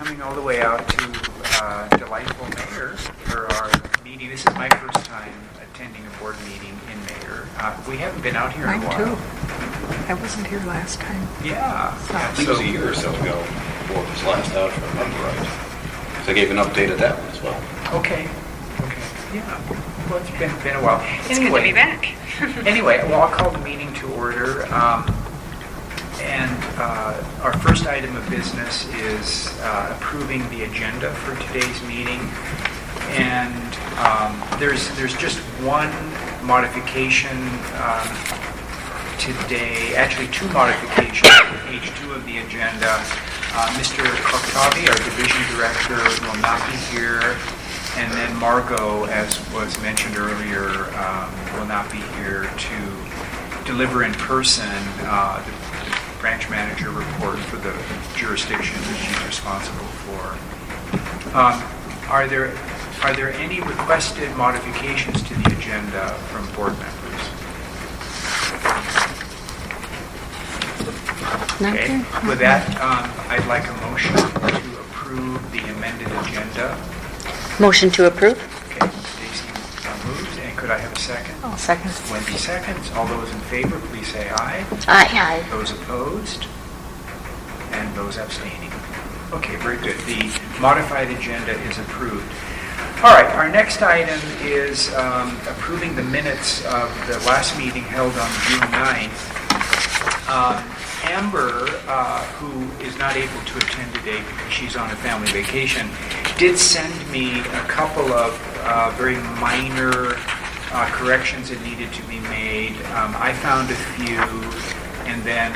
coming all the way out to delightful Mayor for our meeting. This is my first time attending a board meeting in Mayor. We haven't been out here in a while. Mine too. I wasn't here last time. Yeah. I think it was a year or so ago before it was last out, if I remember right. So I gave an update at that one as well. Okay. Yeah. Well, it's been a while. It's good to be back. Anyway, well, I'll call the meeting to order. Our first item of business is approving the agenda for today's meeting. And there's just one modification today, actually two modifications for page 2 of the agenda. Mr. Koktavi, our division director, will not be here. And then Margot, as was mentioned earlier, will not be here to deliver in person the branch manager report for the jurisdiction that she's responsible for. Are there any requested modifications to the agenda from board members? Okay. With that, I'd like a motion to approve the amended agenda. Motion to approve. Okay, Stacy moves, and could I have a second? Oh, second. Wendy seconds. All those in favor, please say aye. Aye. Those opposed? And those abstaining. Okay, very good. The modified agenda is approved. All right, our next item is approving the minutes of the last meeting held on June 9th. Amber, who is not able to attend today because she's on a family vacation, did send me a couple of very minor corrections that needed to be made. I found a few, and then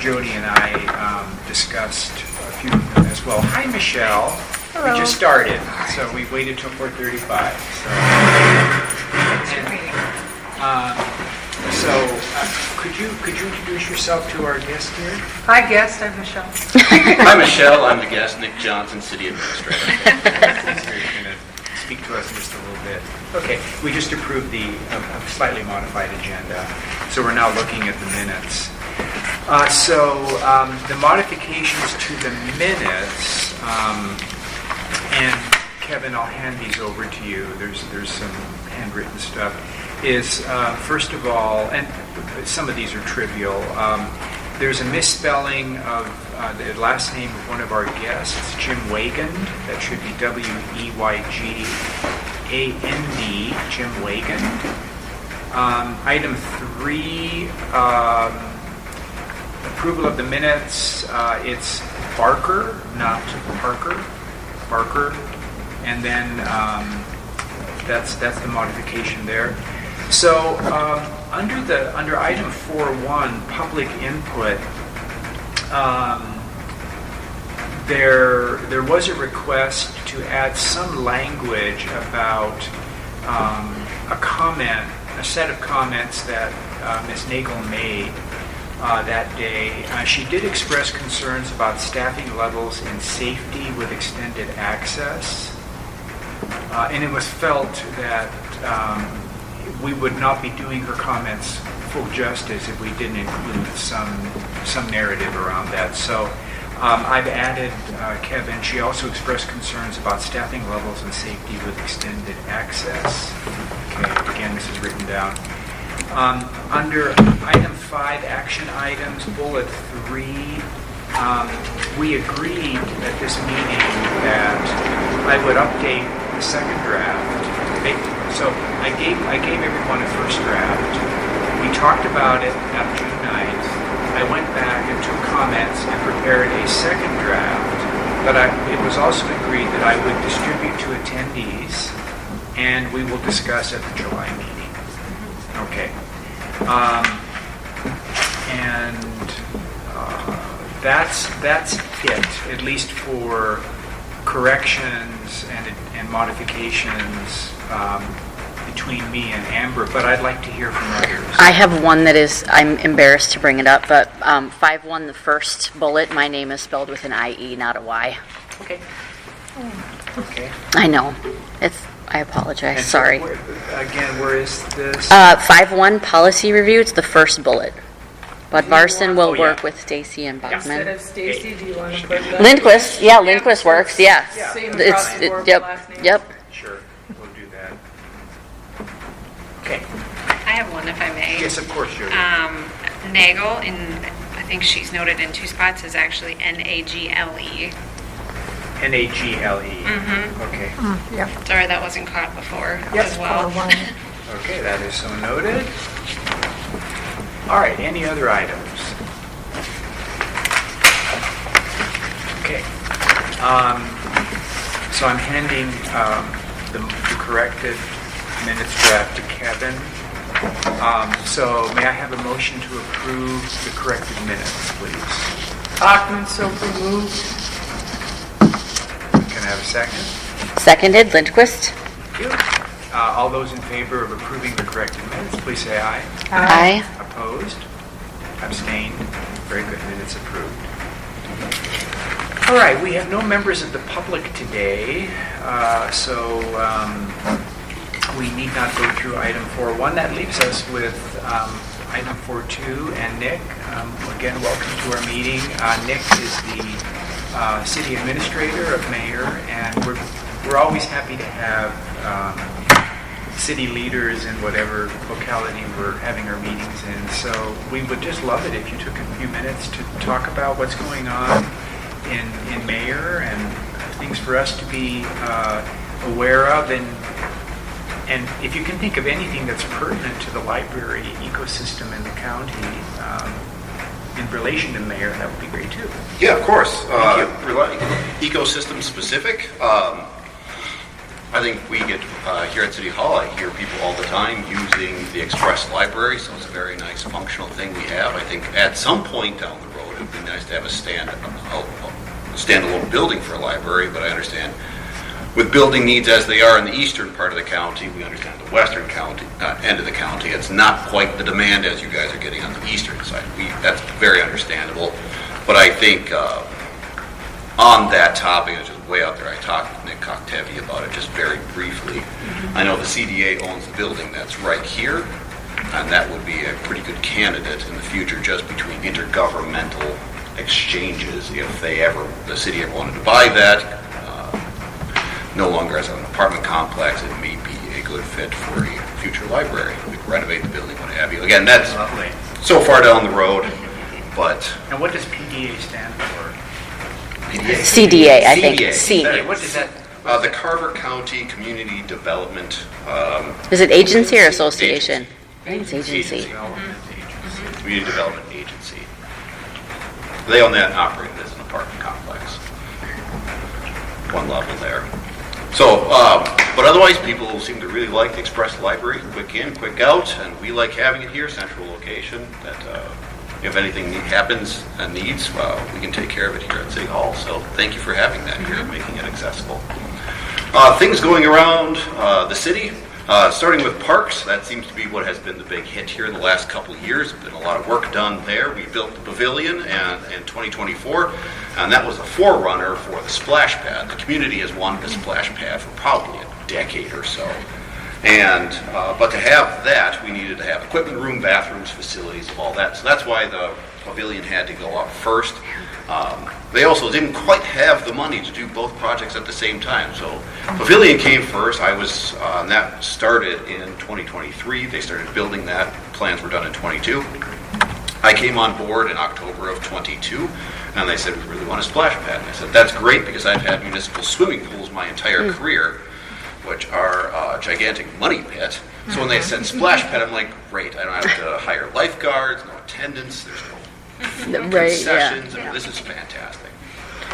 Jody and I discussed a few of them as well. Hi, Michelle. Hello. We just started, so we waited till 4:35. Could you introduce yourself to our guest here? Hi, guest. I'm Michelle. Hi, Michelle. I'm the guest, Nick Johnson, City Administrator. He's going to speak to us in just a little bit. Okay, we just approved the slightly modified agenda, so we're now looking at the minutes. The modifications to the minutes, and Kevin, I'll hand these over to you. There's some handwritten stuff. Is first of all, and some of these are trivial, there's a misspelling of the last name of one of our guests, Jim Wagand. That should be Weygand, Jim Wagand. Item 3, approval of the minutes, it's Barker, not Parker, Barker. And then that's the modification there. So under item 4.1, public input, there was a request to add some language about a set of comments that Ms. Nagel made that day. She did express concerns about staffing levels and safety with extended access. And it was felt that we would not be doing her comments full justice if we didn't include some narrative around that. So I've added Kevin. She also expressed concerns about staffing levels and safety with extended access. Okay, again, this is written down. Under item 5, action items, bullet 3, we agreed at this meeting that I would update the second draft. So I gave everyone a first draft. We talked about it on June 9th. I went back and took comments and prepared a second draft, but it was also agreed that I would distribute to attendees and we will discuss at the July meeting. Okay. That's it, at least for corrections and modifications between me and Amber, but I'd like to hear from others. I have one that is, I'm embarrassed to bring it up, but 5.1, the first bullet, my name is spelled with an I-E, not a Y. Okay. Okay. I know. I apologize. Sorry. Where is this? 5.1, policy review, it's the first bullet. Bud Varson will Oh, yeah. work with Stacy and Instead Buckman. of Stacy, do you want to put that? Lindquist, yeah, Lindquist works, yeah. Same It's, across the board with yep, last name. yep. Sure, we'll do that. Okay, I have one if I may. yes, of course, Jody. Nagel, and I think she's noted in 2 spots, is actually Nagle. Nagle. Okay. Yep. Sorry, that wasn't caught before Yes, as well. for one. Okay, that is so noted. All right, any other items? Okay. So I'm handing the corrected minutes draft to Kevin. So may I have a motion to approve the corrected minutes, please? Bachman, so moved. Can I have a second? Seconded, Lindquist. Thank you. All those in favor of approving the corrected minutes, please say aye. Aye. Opposed? Abstained? Very good, minutes approved. All right, we have no members of the public today, so we need not go through item 4.1. That leaves us with item 4.2, and Nick, again, welcome to our meeting. Nick is the city administrator of Mayor, and we're always happy to have city leaders in whatever locality we're having our meetings in. So we would just love it if you took a few minutes to talk about what's going on in Mayor and things for us to be aware of, and if you can think of anything that's pertinent to the library ecosystem in the county in relation to Mayor, that would be great too. Yeah, of course. Thank Ecosystem specific. I think we get here at City Hall, I hear people all the time using the Express Library, so it's a very nice functional thing we have. I think at some point down the road, it would be nice to have a standalone building for a library, but I understand with building needs as they are in the eastern part of the county, we understand the western county end of the county. It's not quite the demand as you guys are getting on the eastern side. That's very understandable, but I think on that topic, it's just way out there. I talked with Nick Coctevi about it just very briefly. I know the CDA owns the building that's right here, and that would be a pretty good candidate in the future just between intergovernmental exchanges if the city ever wanted to buy that. No longer as an apartment complex, it may be a good fit for a future library. We could renovate the building, what have you. Again, that's Lovely. so far down the road, but And what does PDA stand for? CDA, I think. CDA. C. What is that? the Carver County Community Development Is it agency or association? I think it's agency. Development Agency. Community Development Agency. They own that and operate it as an apartment complex. One level there. So, but otherwise, people seem to really like the Express Library. Quick in, quick out, and we like having it here, central location. That if anything happens and needs, we can take care of it here at City Hall. So, thank you for having that here, making it accessible. Things going around the city. Starting with parks, that seems to be what has been the big hit here in the last couple of years. There's been a lot of work done there. We built the pavilion in 2024, and that was a forerunner for the splash pad. The community has wanted a splash pad for probably a decade or so. And but to have that, we needed to have equipment room, bathrooms, facilities, all that. So that's why the pavilion had to go up first. They also didn't quite have the money to do both projects at the same time. So pavilion came first. I was, that started in 2023. They started building that. Plans were done in 22. I came on board in October of 22, and they said, we really want a splash pad. And I said, that's great because I've had municipal swimming pools my entire career, which are a gigantic money pit. So when they said splash pad, I'm like, great. I don't have to hire lifeguards, no attendants, there's no Right, concessions. I mean, this is fantastic.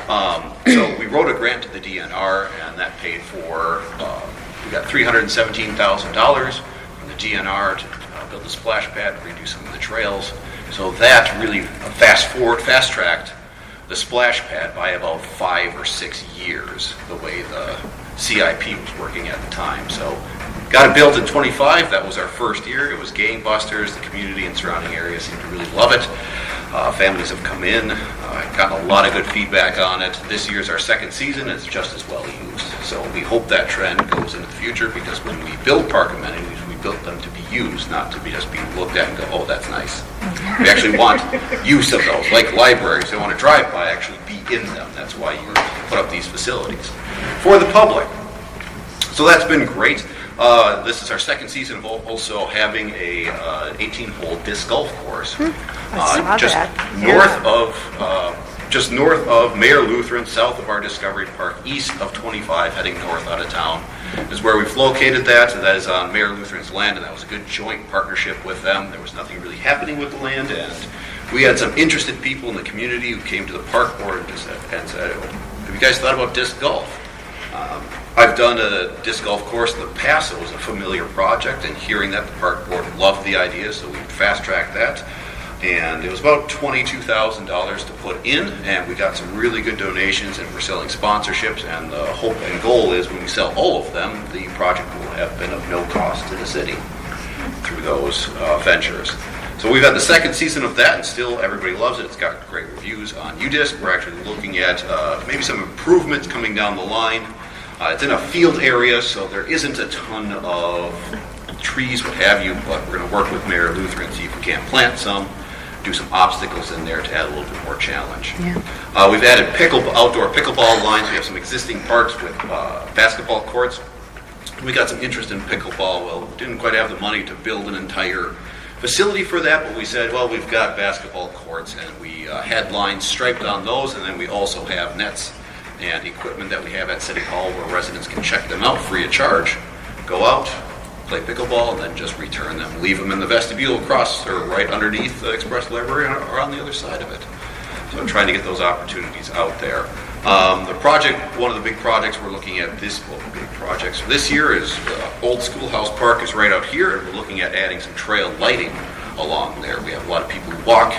So we wrote a grant to the DNR, and that paid for, we got $317,000 from the DNR to build the splash pad, redo some of the trails. So that really fast-tracked the splash pad by about 5 or 6 years, the way the CIP was working at the time. So got it built in 25. That was our first year. It was gangbusters. The community and surrounding areas seemed to really love it. Families have come in. I've gotten a lot of good feedback on it. This year's our second season. It's just as well used. So we hope that trend goes into the future because when we build park amenities, we built them to be used, not to be just be looked at and go, oh, that's nice. We actually want use of those, like libraries. They want to drive by, actually be in them. That's why you put up these facilities for the public. So that's been great. This is our second season of also having a 18-hole disc golf course. I saw just that. just north of Mayor Lutheran, south of our Discovery Park, east of 25, heading north out of town, is where we've located that. That is on Mayor Lutheran's land, and that was a good joint partnership with them. There was nothing really happening with the land, and we had some interested people in the community who came to the park board and just said, have you guys thought about disc golf? I've done a disc golf course in the past. It was a familiar project, and hearing that, the park board loved the idea, so we fast-tracked that. And it was about $22,000 to put in, and we got some really good donations, and we're selling sponsorships, and the hope and goal is when we sell all of them, the project will have been of no cost to the city through those ventures. So we've had the second season of that, and still everybody loves it. It's got great reviews on UDisc. We're actually looking at maybe some improvements coming down the line. It's in a field area, so there isn't a ton of trees, what have you, but we're going to work with Mayor Lutheran and see if we can't plant some, do some obstacles in there to add a little bit more challenge. Yeah. We've added outdoor pickleball lines. We have some existing parks with basketball courts. We got some interest in pickleball. Well, we didn't quite have the money to build an entire facility for that, but we said, well, we've got basketball courts, and we had lines striped on those, and then we also have nets and equipment that we have at City Hall where residents can check them out free of charge, go out, play pickleball, and then just return them, leave them in the vestibule across or right underneath the Express Library or on the other side of it. So I'm trying to get those opportunities out there. The project, one of the big projects we're looking at this year is Old Schoolhouse Park is right out here, and we're looking at adding some trail lighting along there. We have a lot of people who walk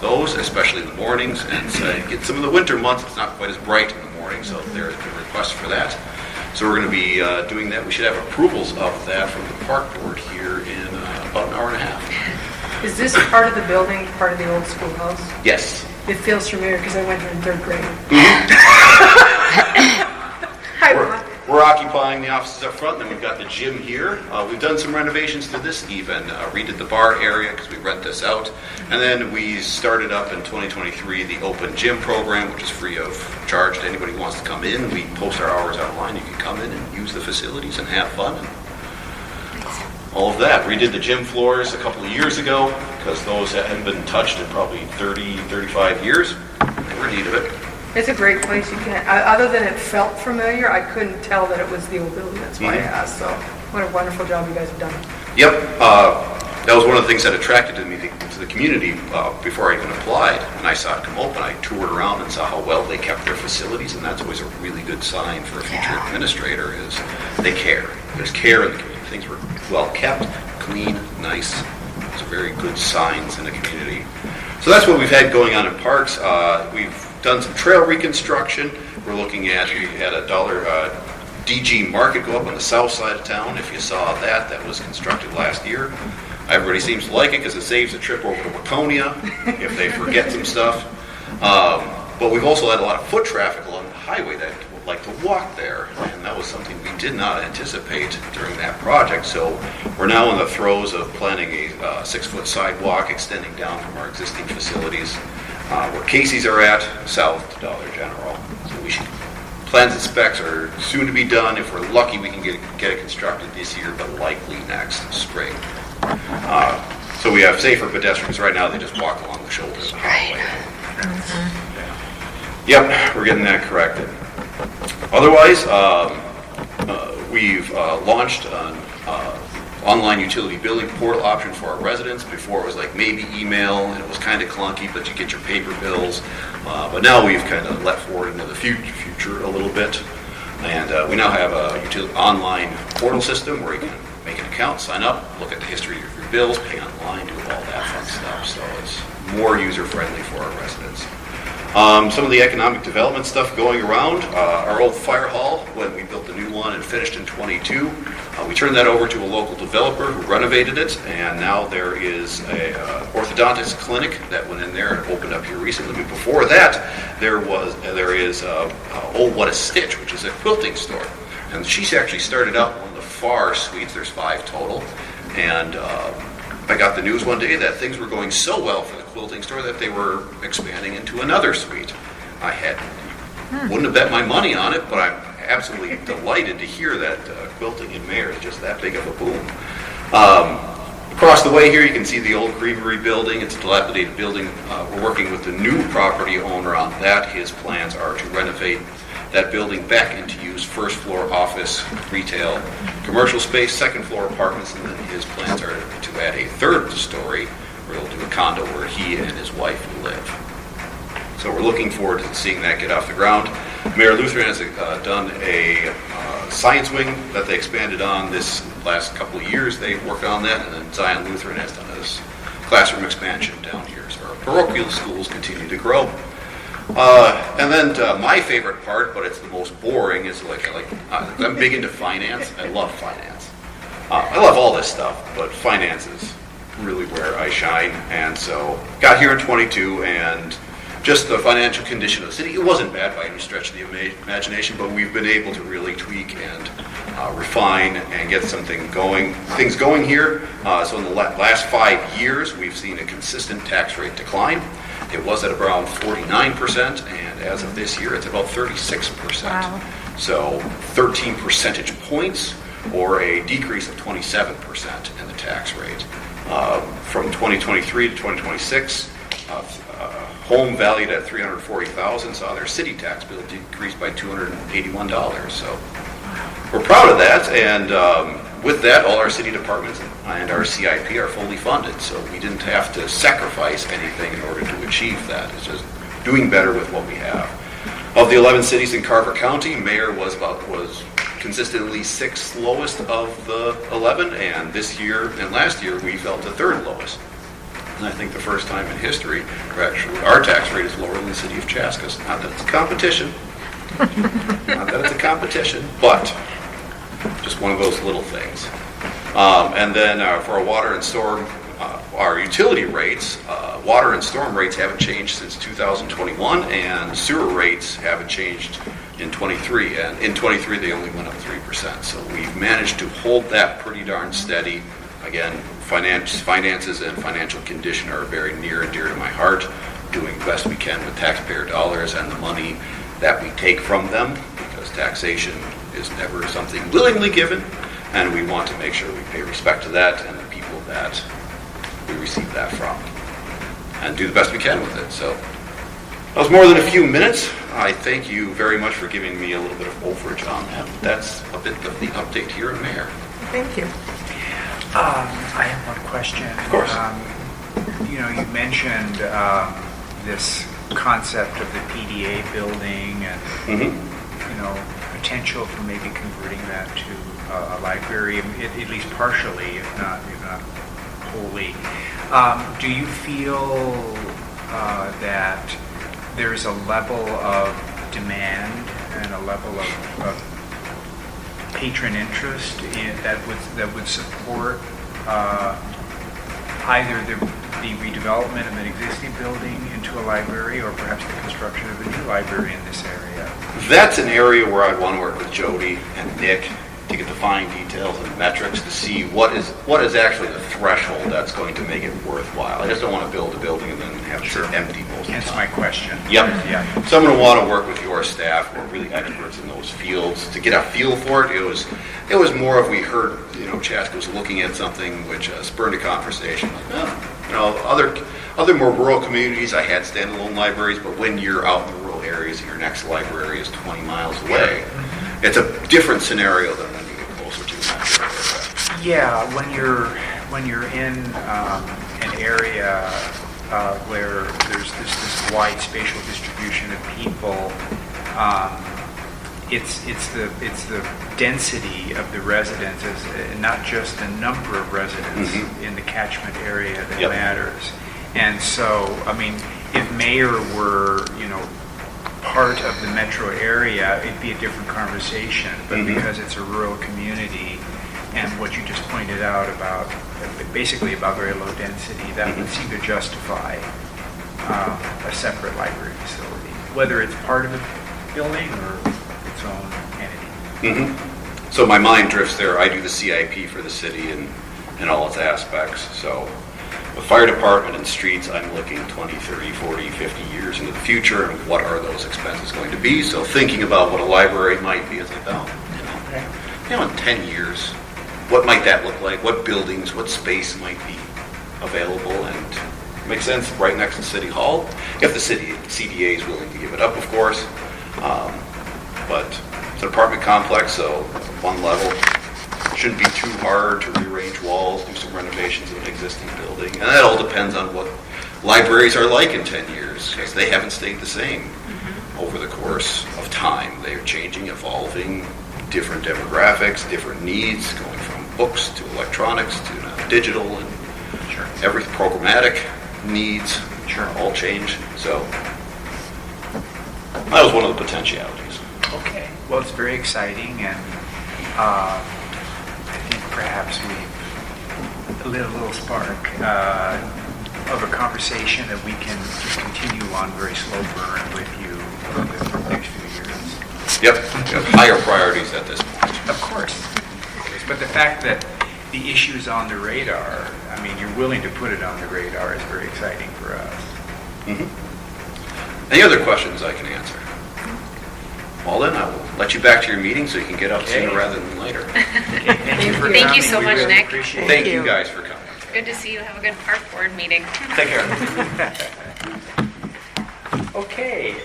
those, especially in the mornings, and get some of the winter months, it's not quite as bright in the morning, so there has been requests for that. So we're going to be doing that. We should have approvals of that from the park board here in about an hour and a half. Is this part of the building, part of the old schoolhouse? Yes. It feels familiar because I went here in third grade. Hi, Mom. We're occupying the offices up front, and then we've got the gym here. We've done some renovations to this even, redid the bar area because we rent this out. And then we started up in 2023 the open gym program, which is free of charge to anybody who wants to come in. We post our hours online. You can come in and use the facilities and have fun. And all of that. Redid the gym floors a couple of years ago because those hadn't been touched in probably 30, 35 years. They were in need of it. It's a great place. You can, other than it felt familiar, I couldn't tell that it was the old building. That's why I asked. So, what a wonderful job you guys have done. Yep, that was one of the things that attracted me to the community before I even applied. And I saw it come open, I toured around and saw how well they kept their facilities, and that's always a really good sign for a future administrator is they care. There's care in the community. Things were well kept, clean, nice. Those are very good signs in the community. So that's what we've had going on in parks. We've done some trail reconstruction. We're looking at, we had a DG Market go up on the south side of town. If you saw that, that was constructed last year. Everybody seems to like it because it saves a trip over to Waconia if they forget some stuff. But we've also had a lot of foot traffic along the highway that would like to walk there, and that was something we did not anticipate during that project. So we're now in the throes of planning a 6-foot sidewalk extending down from our existing facilities where Casey's are at, south to Dollar General. So we should, plans and specs are soon to be done. If we're lucky, we can get it constructed this year, but likely next spring. So we have safer pedestrians. Right now, they just walk along the shoulder of the highway. Yep, we're getting that corrected. Otherwise, we've launched an online utility billing portal option for our residents. Before it was like maybe email, and it was kind of clunky, but you get your paper bills. But now we've kind of let forward into the future a little bit. And we now have a online portal system where you can make an account, sign up, look at the history of your bills, pay online, do all that fun stuff. So it's more user-friendly for our residents. Some of the economic development stuff going around. Our old fire hall, when we built the new one and finished in 22, we turned that over to a local developer who renovated it, and now there is a orthodontist clinic that went in there and opened up here recently. But before that, there is Old What a Stitch, which is a quilting store. And she's actually started out in one of the far suites. There's 5 total. And I got the news one day that things were going so well for the quilting store that they were expanding into another suite. Wouldn't have bet my money on it, but I'm absolutely delighted to hear that quilting in Mayor is just that big of a boom. Across the way here, you can see the old creamery building. It's a dilapidated building. We're working with the new property owner on that. His plans are to renovate that building back into use, first floor office, retail, commercial space, second floor apartments, and then his plans are to add a third story where he'll do a condo where he and his wife will live. So we're looking forward to seeing that get off the ground. Mayor Lutheran has done a science wing that they expanded on this last couple of years. They worked on that, and then Zion Lutheran has done this classroom expansion down here. So our parochial schools continue to grow. And then my favorite part, but it's the most boring, is I'm big into finance. I love finance. I love all this stuff, but finance is really where I shine. And so got here in 22, and just the financial condition of the city, it wasn't bad by any stretch of the imagination, but we've been able to really tweak and refine and get things going here. So in the last 5 years, we've seen a consistent tax rate decline. It was at around 49%, and as of this year, it's about 36%. Wow. So 13 percentage points, or a decrease of 27% in the tax rate. From 2023 to 2026, home valued at $340,000 saw their city tax bill decrease by $281. So we're proud of that, and with that, all our city departments and our CIP are fully funded, so we didn't have to sacrifice anything in order to achieve that. It's just doing better with what we have. Of the 11 cities in Carver County, Mayor was consistently 6th lowest of the 11, and this year and last year we fell to 3rd lowest. And I think the first time in history where actually our tax rate is lower than the city of Chaska's. Not that it's a competition, but just one of those little things. And then for our water and storm, our utility rates, water and storm rates haven't changed since 2021, and sewer rates haven't changed in 23. And in 23, they only went up 3%. So we've managed to hold that pretty darn steady. Again, finances and financial condition are very near and dear to my heart. Doing the best we can with taxpayer dollars and the money that we take from them, because taxation is never something willingly given, and we want to make sure we pay respect to that and the people that we receive that from, and do the best we can with it. So that was more than a few minutes. I thank you very much for giving me a little bit of overage on that. That's a bit of the update here in Mayor. Thank you. I have one question. Of course. You mentioned this concept of the PDA building and, potential for maybe converting that to a library, at least partially, if not wholly. Do you feel that there's a level of demand and a level of patron interest that would support either the redevelopment of an existing building into a library, or perhaps the construction of a new library in this area? That's an area where I'd want to work with Jody and Nick to get the fine details and metrics to see what is actually the threshold that's going to make it worthwhile. I just don't want to build a building and then have it sit empty most of the time. Hence my question. Yep. Yeah. So I'm going to want to work with your staff who are really experts in those fields to get a feel for it. It was more of we heard, Chaska was looking at something which spurred a conversation. Other more rural communities, I had standalone libraries, but when you're out in the rural areas and your next library is 20 miles away, it's a different scenario than when you get closer to the metro area. Yeah, when you're in an area where there's this wide spatial distribution of people, it's the density of the residents, not just the number of residents in the catchment area that matters. And so, if Mayor were, part of the metro area, it'd be a different conversation. But because it's a rural community, and what you just pointed out about very low density, that would seem to justify a separate library facility, whether it's part of a building or its own entity. So my mind drifts there. I do the CIP for the city, and in all its aspects. So with fire department and streets, I'm looking 20, 30, 40, 50 years into the future, and what are those expenses going to be? So thinking about what a library might be, it's like, in 10 years, what might that look like? What buildings, what space might be available? And it makes sense right next to City Hall, if the CDA is willing to give it up, of course. But it's an apartment complex, so one level. Shouldn't be too hard to rearrange walls, do some renovations of an existing building. And that all depends on what libraries are like in 10 years, because they haven't stayed the same over the course of time. They're changing, evolving, different demographics, different needs, going from books to electronics to now digital, and every programmatic needs all change. So that was one of the potentialities. Okay. Well, it's very exciting, and I think perhaps we lit a little spark of a conversation that we can just continue on very slow burn with you for the next few years. Yep. Higher priorities at this point. Of course. But the fact that the issue is on the radar, I mean, you're willing to put it on the radar is very exciting for us. Any other questions I can answer? Well, then I will let you back to your meeting so you can get out sooner rather than later. Okay, thank you for Thank coming. you so We much, really Nick. appreciate it. Thank you guys for coming. Good to see you. Have a good park board meeting. Take care. Okay,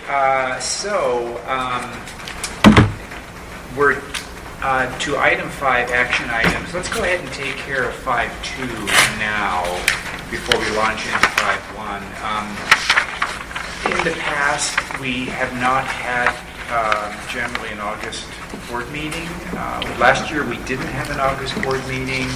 so we're to item 5, action items. Let's go ahead and take care of 5.2 now before we launch into 5.1. In the past, we have not had generally an August board meeting. Last year, we didn't have an August board meeting.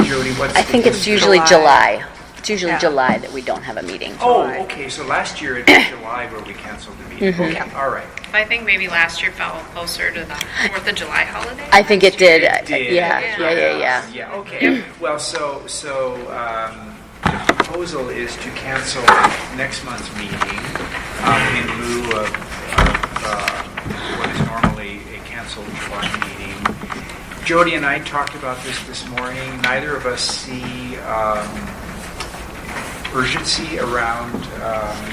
Jody, what's I think it's usually July. It's usually July that we don't have a meeting. Oh, okay, so last year it was July where we canceled the meeting. Okay, all right. I think maybe last year fell closer to the 4th of July holiday. I think it did. It did. Yeah. Yeah, okay. Well, so the proposal is to cancel next month's meeting in lieu of what is normally a canceled July meeting. Jody and I talked about this morning. Neither of us see urgency around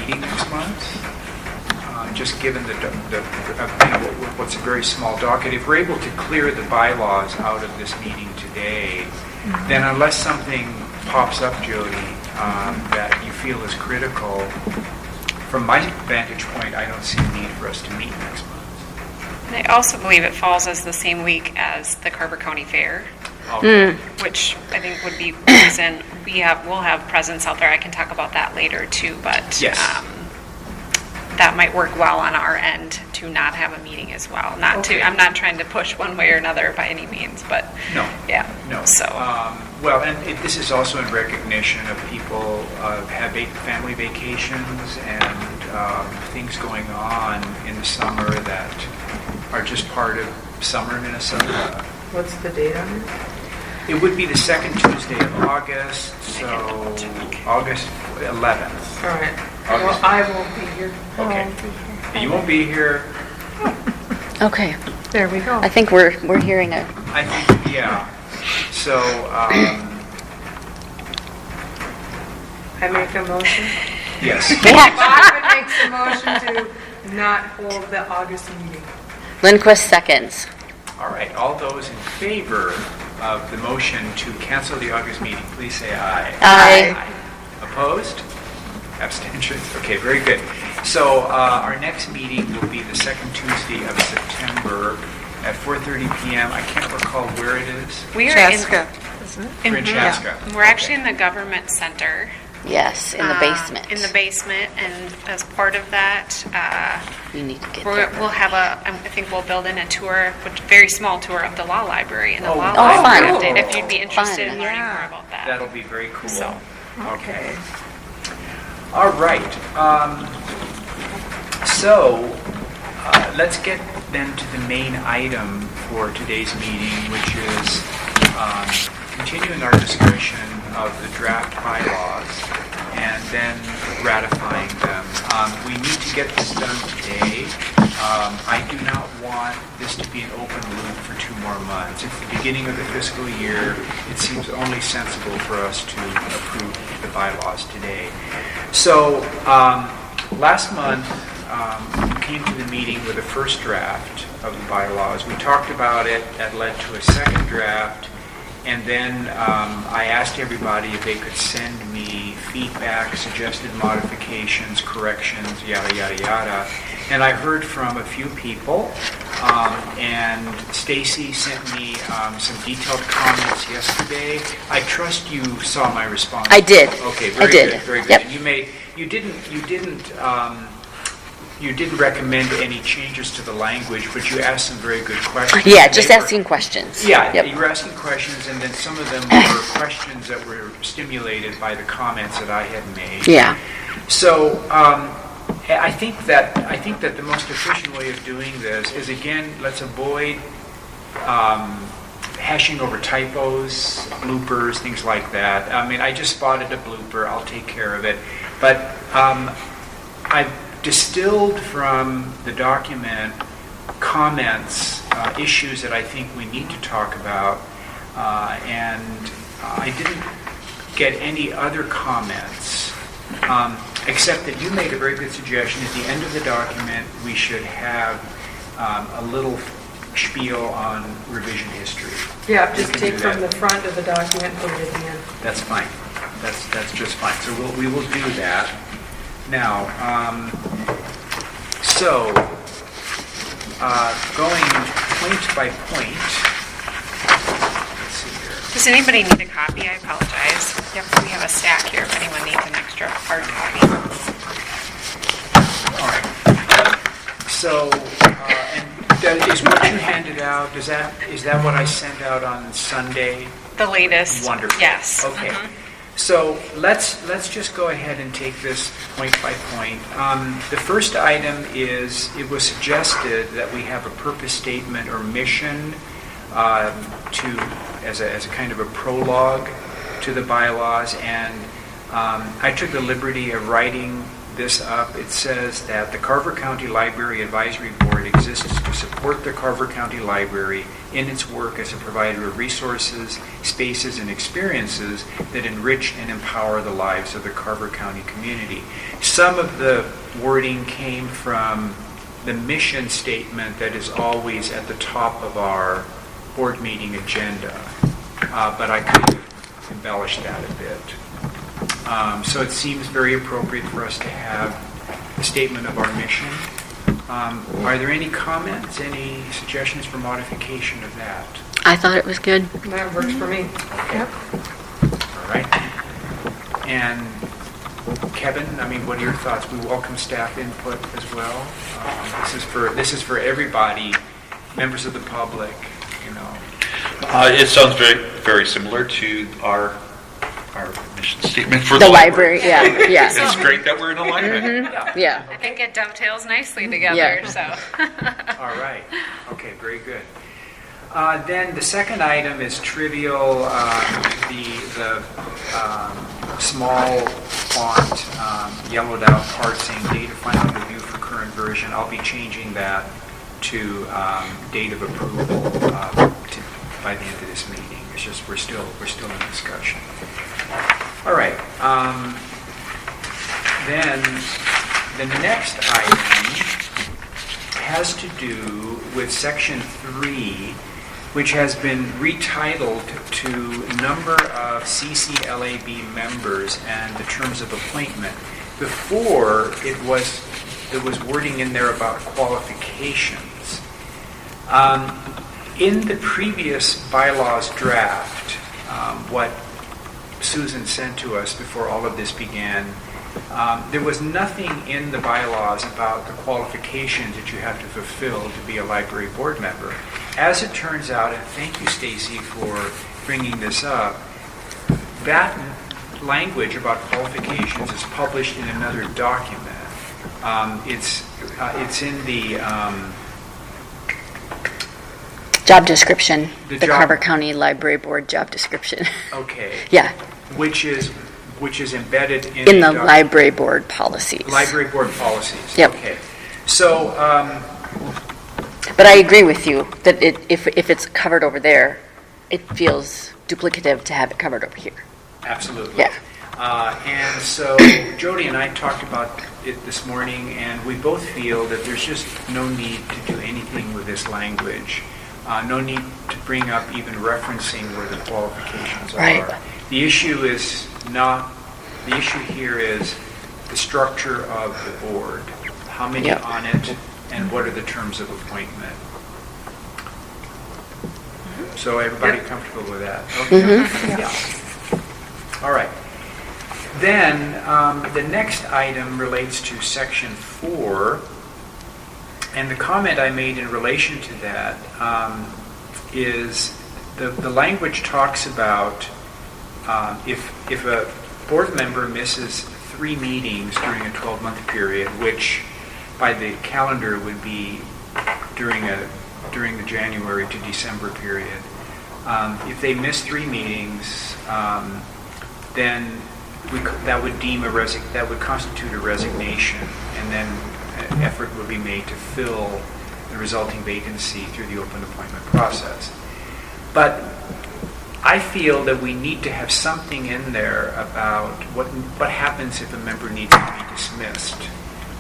meeting next month. Just given what's a very small docket, if we're able to clear the bylaws out of this meeting today, then unless something pops up, Jody, that you feel is critical, from my vantage point, I don't see a need for us to meet next month. And I also believe it falls as the same week as the Carver County Fair, Okay. which I think would be reason we'll have presence out there. I can talk about that later too, but Yes. That might work well on our end to not have a meeting as well. I'm not trying to push one way or another by any means, but No. yeah. No. So Well, and this is also in recognition of people have family vacations and things going on in the summer that are just part of summer Minnesota. What's the date on it? It would be the second Tuesday of August, so August 11th. All right. August. Well, I won't be here. Okay. You won't be here. Okay. There we go. I think we're hearing a. I think, yeah. So, I make a motion. yes. Bachman makes a motion to not hold the August meeting. Lindquist seconds. All right. All those in favor of the motion to cancel the August meeting, please say aye. Aye. Opposed? Abstentions? Okay, very good. So our next meeting will be the second Tuesday of September at 4:30 p.m. I can't recall where it is. we are Chaska, isn't it? We're in Chaska. We're actually in the government center. Yes, in the basement. In the basement, and as part of that, You need to get we'll there. have I think we'll build in a tour, a very small tour of the law library and the law Oh, library fun. update, if you'd be interested in Fun. learning Yeah. more about that. That'll be very cool. So. Okay. All right. So let's get then to the main item for today's meeting, which is continuing our discussion of the draft bylaws and then ratifying them. We need to get this done today. I do not want this this to be an open loop for 2 more months. It's the beginning of the fiscal year. It seems only sensible for us to approve the bylaws today. So last month, we came to the meeting with the first draft of the bylaws. We talked about it. That led to a second draft. And then I asked everybody if they could send me feedback, suggested modifications, corrections, yada, yada, yada. And I heard from a few people. And Stacy sent me some detailed comments yesterday. I trust you saw my response. I did. Okay, very I did. good, very good. Yep. And you didn't recommend any changes to the language, but you asked some very good questions. Yeah, just asking questions. Yeah, Yep. you were asking questions, and then some of them were questions that were stimulated by the comments that I had made. Yeah. So I think that the most efficient way of doing this is, again, let's avoid hashing over typos, bloopers, things like that. I mean, I just spotted a blooper. I'll take care of it. But I've distilled from the document comments, issues that I think we need to talk about, and I didn't get any other comments, except that you made a very good suggestion. At the end of the document, we should have a little spiel on revision history. Yeah, We just can take do from that. the front of the document and put it at the end. That's fine. That's just fine. So we will do that. Now, going point by point. Let's see here. Does anybody need a copy? I apologize. Yep, we have a stack here if anyone needs an extra hard copy. All right. So, is what you handed out? Is that what I sent out on Sunday? The latest. Wonderful. Yes. Okay. Mhm. So let's just go ahead and take this point by point. The first item is, it was suggested that we have a purpose statement or mission as a kind of a prologue to the bylaws, and I took the liberty of writing this up. It says that the Carver County Library Advisory Board exists to support the Carver County Library in its work as a provider of resources, spaces, and experiences that enrich and empower the lives of the Carver County community. Some of the wording came from the mission statement that is always at the top of our board meeting agenda, but I could have embellished that a bit. So it seems very appropriate for us to have a statement of our mission. Are there any comments, any suggestions for modification of that? I thought it was good. That works for me. Yep. All right. And Kevin, I mean, what are your thoughts? We welcome staff input as well. This is for everybody, members of the public, you know. It sounds very, very similar to our mission statement for The library, yeah, yeah. It's great that we're in alignment. Yeah. I think it dovetails nicely together, Yeah. so. All right. Okay, very good. Then the second item is trivial, the small font, yellowed out part saying date of final review for current version. I'll be changing that to date of approval by the end of this meeting. It's just we're still in discussion. All right. Then the next item has to do with Section 3, which has been retitled to number of CCLAB members and the terms of appointment. Before, there was wording in there about qualifications. In the previous bylaws draft, what Susan sent to us before all of this began, there was nothing in the bylaws about the qualifications that you have to fulfill to be a library board member. As it turns out, and thank you, Stacy, for bringing this up, that language about qualifications is published in another document. It's in the Job description, The the job- Carver County Library Board job description. okay, Yeah, which is embedded in the library board policies. library board policies. Yep. Okay. So But I agree with you that if it's covered over there, it feels duplicative to have it covered over here. Absolutely. Yeah. And so Jody and I talked about it this morning, and we both feel that there's just no need to do anything with this language. No need to bring up even referencing where the qualifications Right. are. The issue here is the structure of the board. How many Yep. on it, and what are the terms of appointment? So everybody comfortable with that? Okay. Yeah. All right. Then the next item relates to section 4, and the comment I made in relation to that is the language talks about if a board member misses 3 meetings during a 12-month period, which by the calendar would be during the January to December period. If they miss 3 meetings, then that would constitute a resignation, and then an effort would be made to fill the resulting vacancy through the open appointment process. But I feel that we need to have something in there about what happens if a member needs to be dismissed.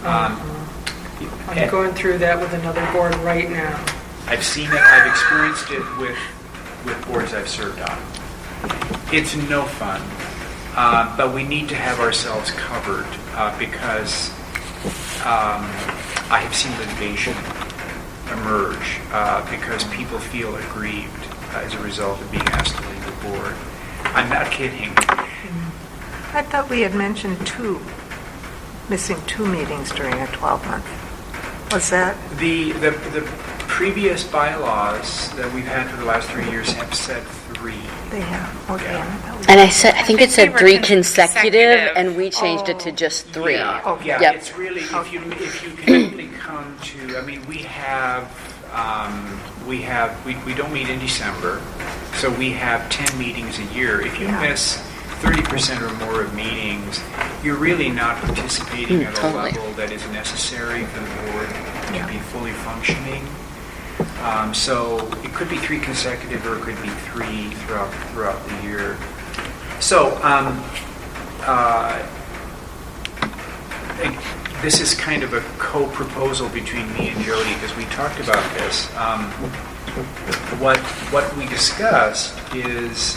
I'm going through that with another board right now. I've seen it, I've experienced it with boards I've served on. It's no fun, but we need to have ourselves covered because I have seen litigation emerge because people feel aggrieved as a result of being asked to leave the board. I'm not kidding. I thought we had mentioned missing 2 meetings during a 12-month. Was that? The previous bylaws that we've had for the last 3 years have said 3. They have, okay. Yeah. And I think it they said were 3 consecutive. consecutive, and we changed it to just 3. Yeah, Okay. yeah, Yep. it's really, if you can only come to, I mean, we don't meet in December, so we have 10 meetings a year. If you Yeah. miss 30% or more of meetings, you're really not participating at a totally. level that is necessary for the board Yeah. to be fully functioning. So it could be 3 consecutive, or it could be 3 throughout the year. So this is kind of a co-proposal between me and Jody, because we talked about this. What we discussed is,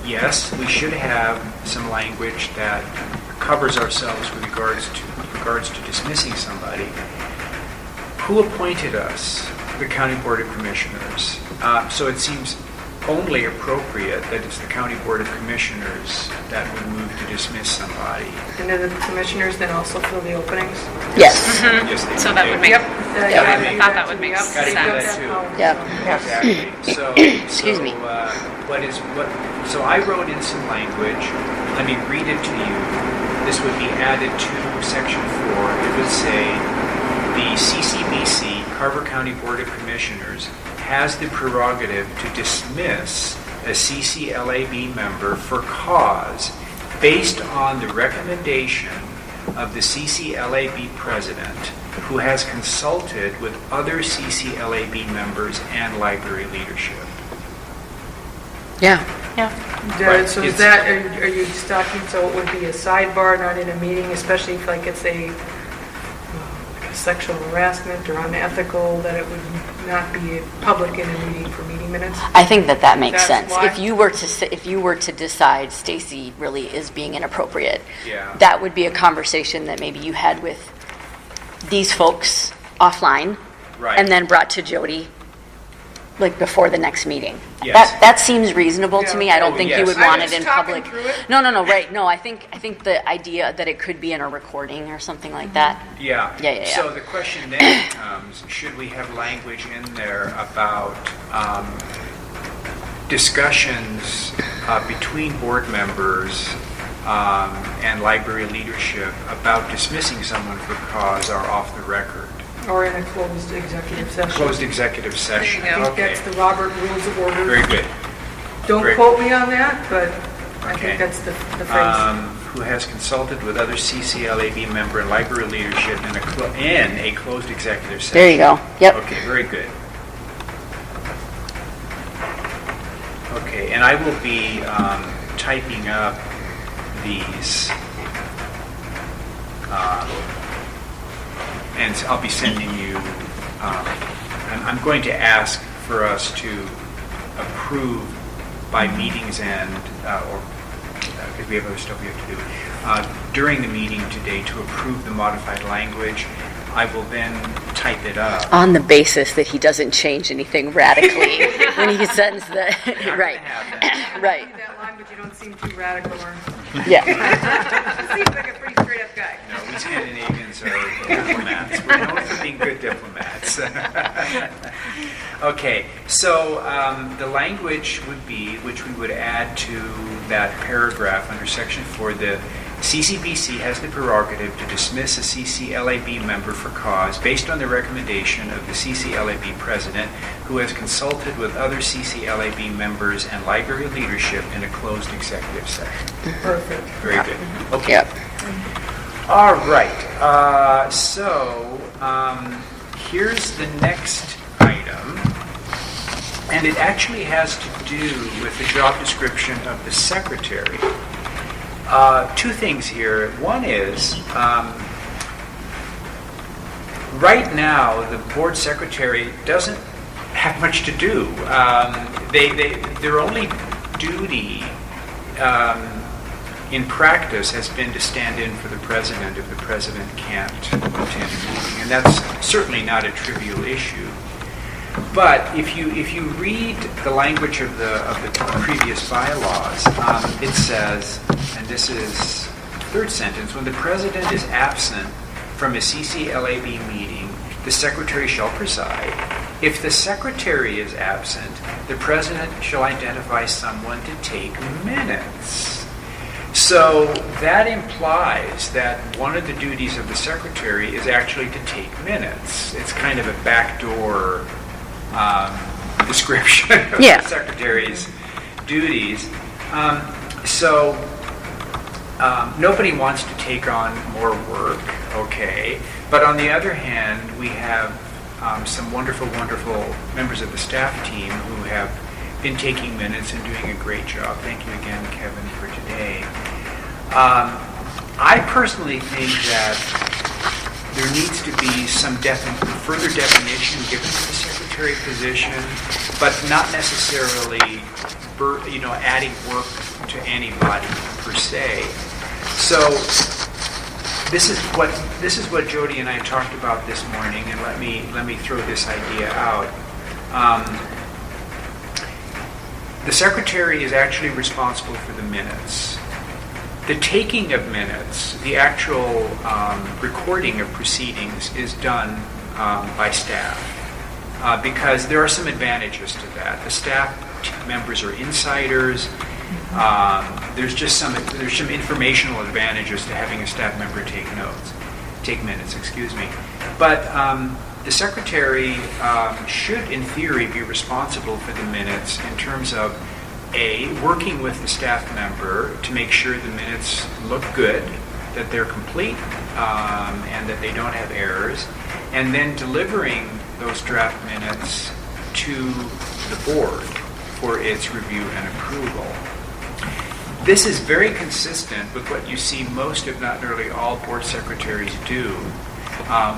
yes, we should have some language that covers ourselves with regards to dismissing somebody. Who appointed us? The County Board of Commissioners. So it seems only appropriate that it's the County Board of Commissioners that would move to dismiss somebody. And then the commissioners then also fill the openings? Yes. Yes, they So that would make, Yep. I thought that would make Gotta do sense. that too. Yep. Exactly. So, Excuse me. So I wrote in some language. Let me read it to you. This would be added to section 4. It would say, the CCBC, Carver County Board of Commissioners, has the prerogative to dismiss a CCLAB member for cause based on the recommendation of the CCLAB president, who has consulted with other CCLAB members and library leadership. Yeah. Right. So It's- is that, are you talking, so it would be a sidebar, not in a meeting, especially if like it's a sexual harassment or unethical, that it would not be public in a meeting for meeting minutes? I think that makes That's sense. why- If you were to decide Stacy really is being inappropriate, Yeah. that would be a conversation that maybe you had with these folks offline, Right. and then brought to Jody, like before the next meeting. Yes. That seems reasonable to Yeah. me. I don't Oh, think yes. you would I'm want just it in talking public. through it. No, right. No, I think the idea that it could be in a recording or something like that. Yeah. Yeah. So the question then becomes, should we have language in there about discussions between board members and library leadership about dismissing someone for cause are off the record? Or in a closed executive session? Closed executive session. I think Okay. that's the Robert Rules of Order. Very good. Don't great. quote me on that, but I Okay. think that's the phrase. Who has consulted with other CCLAB member and library leadership in a closed executive session. There you go. Yep. Okay, very good. Okay, and I will be typing up these, and I'll be sending you, I'm going to ask for us to approve by meeting's end, or because we have other stuff we have to do, during the meeting today to approve the modified language. I will then type it up. On the basis that he doesn't change anything radically when he sends the, right, right, That language, you don't seem too radical or... yeah. Seems like a pretty straight up guy. No, we Scandinavians are diplomats. We're known for being good diplomats. Okay, so the language would be, which we would add to that paragraph under section 4, the CCBC has the prerogative to dismiss a CCLAB member for cause based on the recommendation of the CCLAB president, who has consulted with other CCLAB members and library leadership in a closed executive session. Perfect. Very good. Okay. Yep. All right. Here's the next item, and it actually has to do with the job description of the secretary. Two things here. One is, right now, the board secretary doesn't have much to do. Their only duty in practice has been to stand in for the president if the president can't attend a meeting, and that's certainly not a trivial issue. But if you read the language of the previous bylaws, it says, and this is third sentence, when the president is absent from a CCLAB meeting, the secretary shall preside. If the secretary is absent, the president shall identify someone to take minutes. So that implies that one of the duties of the secretary is actually to take minutes. It's kind of a backdoor description of the secretary's duties. Nobody wants to take on more work, okay? But on the other hand, we have some wonderful, wonderful members of the staff team who have been taking minutes and doing a great job. Thank you again, Kevin, for today. I personally think that there needs to be some further definition given to the secretary position, but not necessarily, adding work to anybody per se. So this is what Jody and I talked about this morning, and let me throw this idea out. The secretary is actually responsible for the minutes. The taking of minutes, the actual recording of proceedings is done by staff because there are some advantages to that. The staff members are insiders. There's some informational advantages to having a staff member take minutes. But the secretary should, in theory, be responsible for the minutes in terms of working with the staff member to make sure the minutes look good, that they're complete, and that they don't have errors, and then delivering those draft minutes to the board for its review and approval. This is very consistent with what you see most, if not nearly all, board secretaries do,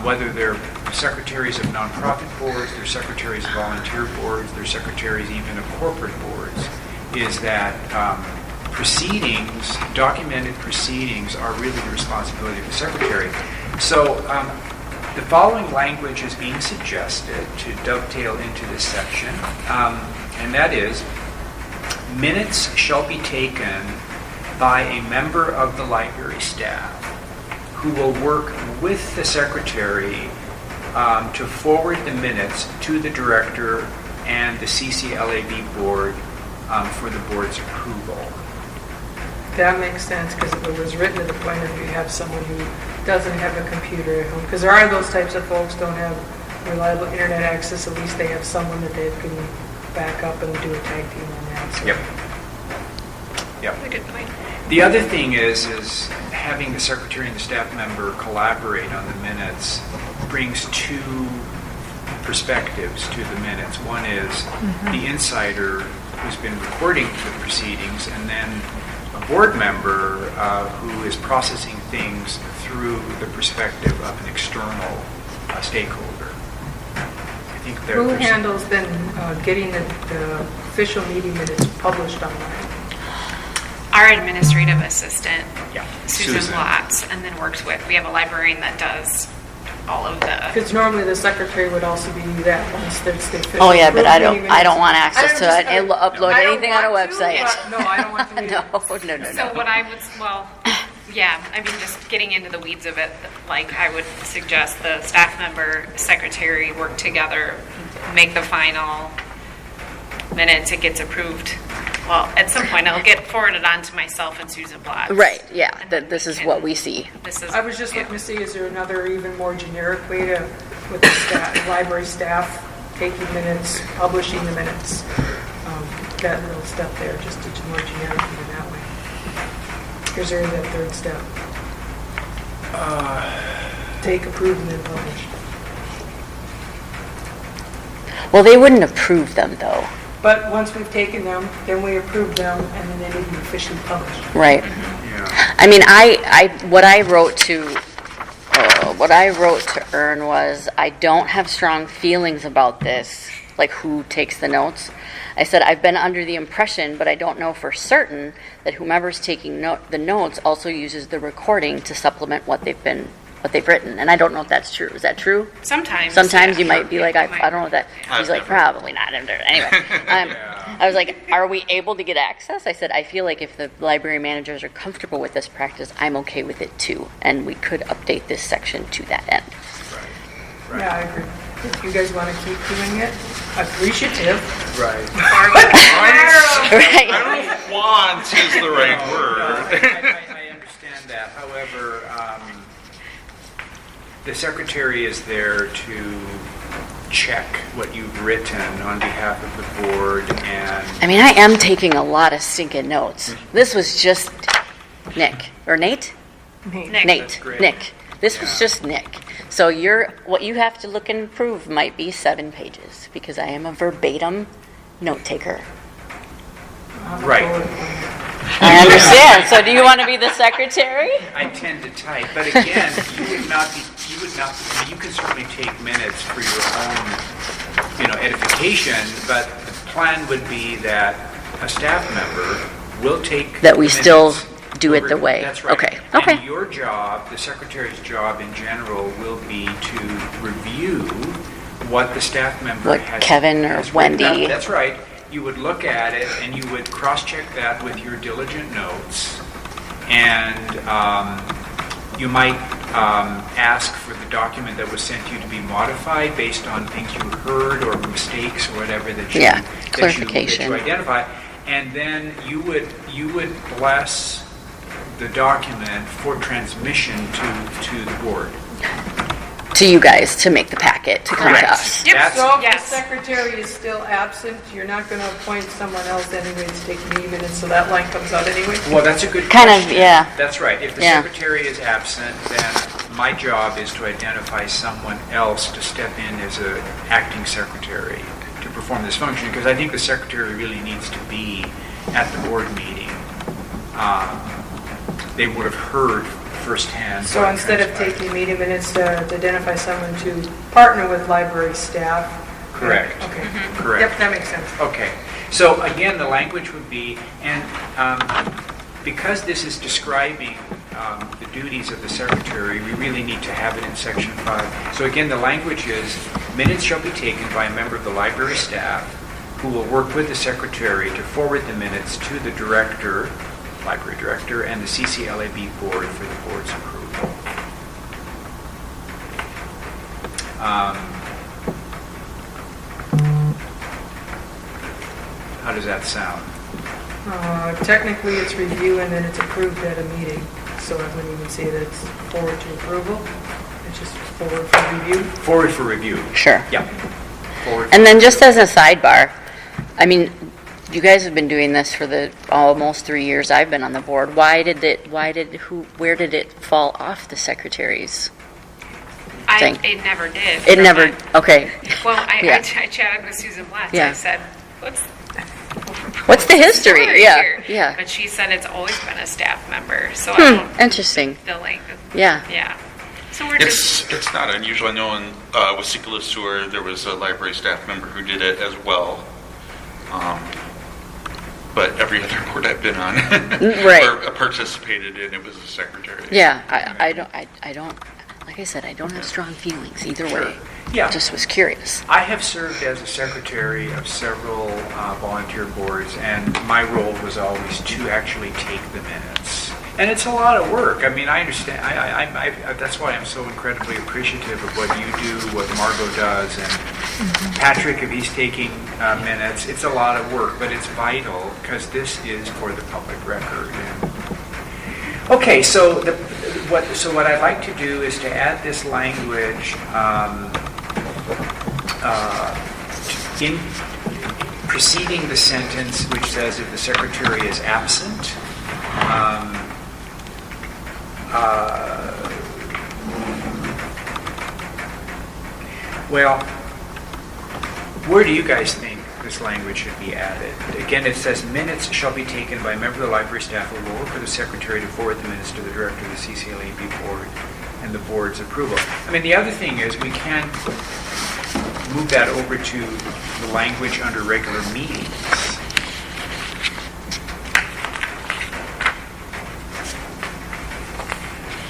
whether they're secretaries of nonprofit boards, they're secretaries of volunteer boards, they're secretaries even of corporate boards, is that documented proceedings are really the responsibility of the secretary. So the following language is being suggested to dovetail into this section, and that is, minutes shall be taken by a member of the library staff who will work with the secretary to forward the minutes to the director and the CCLAB board for the board's approval. That makes sense, because if it was written to the point of you have someone who doesn't have a computer at home, because there are those types of folks don't have reliable internet access, at least they have someone that they can back up and do a tag team on that. So. Yep. That's a good point. The other thing is having the secretary and the staff member collaborate on the minutes brings two perspectives to the minutes. One is the insider who's been recording the proceedings, and then a board member who is processing things through the perspective of an external stakeholder. I think Who handles then getting the official meeting minutes published online? Our administrative assistant, Yeah, Susan Watts, and then works with, we have a librarian that does all of the, Because normally the secretary would also be that once there's the official. Oh, yeah, but I meeting don't minutes. want access to it and upload I don't anything on a want to, website. but- No, I don't want to either. No. so what I would, well, yeah, I mean, just getting into the weeds of it, like I would suggest the staff member, secretary work together, make the final minutes, it gets approved. Well, at some point, it'll get forwarded on to myself and Susan Blatt. Right, yeah, And then that this we is can- what we see. This is. I was just looking to see, is there another even more generic way to, with the staff, library staff taking minutes, publishing the minutes? That little step there, just to more generic in that way. Is there that third step? Take, approve, and then publish. Well, they wouldn't approve them, though, But once we've taken them, then we approve them, and then they need to be officially published. right? Yeah. I mean, what I wrote to Ern was, I don't have strong feelings about this, like who takes the notes. I said, I've been under the impression, but I don't know for certain, that whomever's taking the notes also uses the recording to supplement what they've written. And I don't know if that's true. Is that true? Sometimes. Sometimes yeah, you might be like, I might. don't know what that. He's like, probably not. Anyway, I was like, are we able to get access? I said, I feel like if the library managers are comfortable with this practice, I'm okay with it too. And we could update this section to that end. Right. Yeah, I agree. If you guys want to keep doing it, appreciative. Right. Right. I don't know if want is the right word. I understand that. However, the secretary is there to check what you've written on behalf of the board, and I mean, I am taking a lot of stinking notes. This was just Nick. Or Nate? Nate. Nick. That's great. Nick. This was just Nick. So what you have to look and improve might be 7 pages, because I am a verbatim note taker. Right. I understand. So do you want to be the secretary? I tend to type. But again, you would not be. I mean, you can certainly take minutes for your own, edification. But the plan would be that a staff member will take That we the still minutes do it over- the way. That's right. Okay. And your job, the secretary's job in general, will be to review what the staff member What has. Kevin or has written up. Wendy. That's right. You would look at it and you would cross-check that with your diligent notes, and you might ask for the document that was sent to you to be modified based on things you heard or mistakes or whatever that you clarification. that you identify, and then you would bless the document for transmission to the board. To you guys to make the packet to come to Correct. us. Yep. That's- So if the Yes. secretary is still absent, you're not going to appoint someone else anyway to take meeting minutes, so that line comes out anyway? Well, that's a good Kind of, question. yeah. That's right. If the Yeah. secretary is absent, then my job is to identify someone else to step in as an acting secretary to perform this function, because I think the secretary really needs to be at the board meeting. They would have heard firsthand. So what instead of transpired. taking meeting minutes to identify someone to partner with library staff? Correct. Okay. Correct. Yep, that makes sense. Okay, so again, the language would be, and because this is describing the duties of the secretary, we really need to have it in section 5. So again, the language is, minutes shall be taken by a member of the library staff who will work with the secretary to forward the minutes to the director, library director, and the CCLAB board for the board's approval. How does that sound? Technically, it's review and then it's approved at a meeting, so I wouldn't even say that it's forward to approval. It's just forward for review. Forward for review. Sure. Yeah. Forward. And then just as a sidebar, I mean, you guys have been doing this for the almost 3 years I've been on the board. Where did it fall off the secretaries? thing? It never did. It never, okay. Well, I Yeah. chatted with Susan Blatt. Yeah. I said, What's the history? story Yeah, here?" yeah. But she said it's always been a staff member, so I don't Interesting. feel like, Yeah. yeah. So we're just, It's not unusual. I know with Sikala Sewer, there was a library staff member who did it as well. But every other board I've been on Right. or participated in, it was a secretary. Yeah, I don't, like I said, I don't have strong feelings either way. Yeah. Just was curious. I have served as a secretary of several volunteer boards, and my role was always to actually take the minutes. And it's a lot of work. I mean, I understand. That's why I'm so incredibly appreciative of what you do, what Margot does, and Patrick, if he's taking minutes. It's a lot of work, but it's vital because this is for the public record. Okay, so what I'd like to do is to add this language in preceding the sentence which says if the secretary is absent. Well, where do you guys think this language should be added? Again, it says minutes shall be taken by a member of the library staff who will work for the secretary to forward the minutes to the director of the CCLAB board and the board's approval. I mean, the other thing is we can move that over to the language under regular meetings.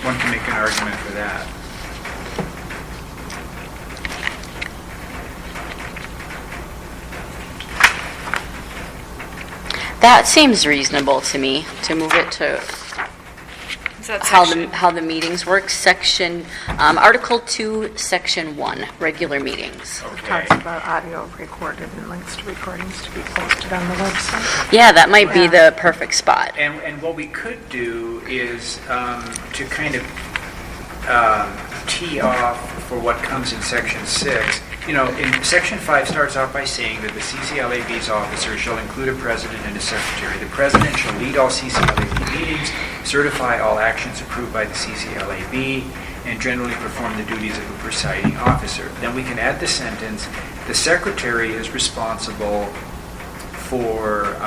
One can make an argument for that. That seems reasonable to me, to move it to is that how section? the meetings work. Section, Article 2, Section 1, regular meetings. Talks about audio recorded and links to recordings to be posted on the website. Yeah, that might be Yeah. the perfect spot. And what we could do is to kind of tee off for what comes in Section 6. You know, in Section 5 starts out by saying that the CCLAB's officers shall include a president and a secretary. The president shall lead all CCLAB meetings, certify all actions approved by the CCLAB, and generally perform the duties of a presiding officer. Then we can add the sentence, the secretary is responsible for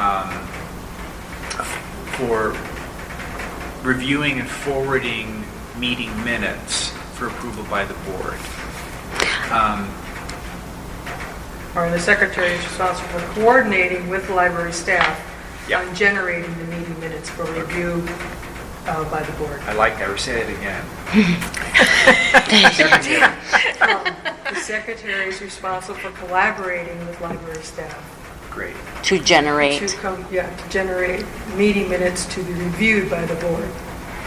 reviewing and forwarding meeting minutes for approval by the board. Or the secretary is responsible for coordinating with library staff Yeah. on generating the meeting minutes for review by the board. I like that. Or say it again. The secretary is responsible for collaborating with library staff Great. To generate. to generate meeting minutes to be reviewed by the board.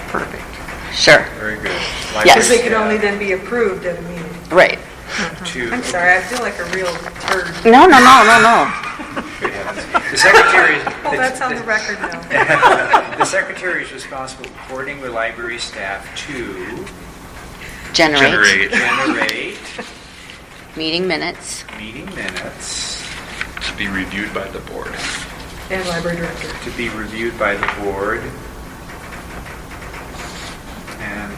Perfect. Sure. Very good. Yes. Because they can only then be approved at a meeting. Right. I'm sorry, I feel like a real turd. No. Good heavens. The secretary. Well, that's on the record now. The secretary is responsible for coordinating with library staff to Generate. generate Meeting minutes. meeting minutes To be reviewed by the board. And library director. to be reviewed by the board and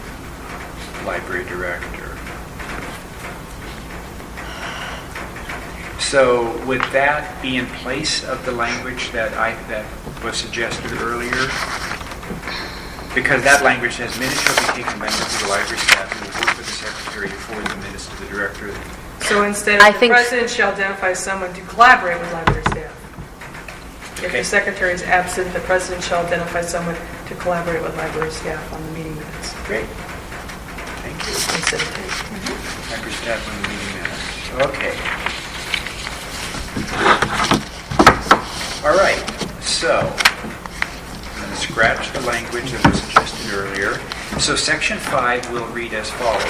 library director. So would that be in place of the language that was suggested earlier? Because that language says minutes shall be taken by members of the library staff who will work with the secretary to forward the minutes to the director. So instead I of the think- president shall identify someone to collaborate with library staff. If Okay. the secretary is absent, the president shall identify someone to collaborate with library staff on the meeting minutes. Great. Thank you. Instead of taking. Library staff on the meeting minutes. Okay. All right, so I'm going to scratch the language that was suggested earlier. So Section 5 will read as follows.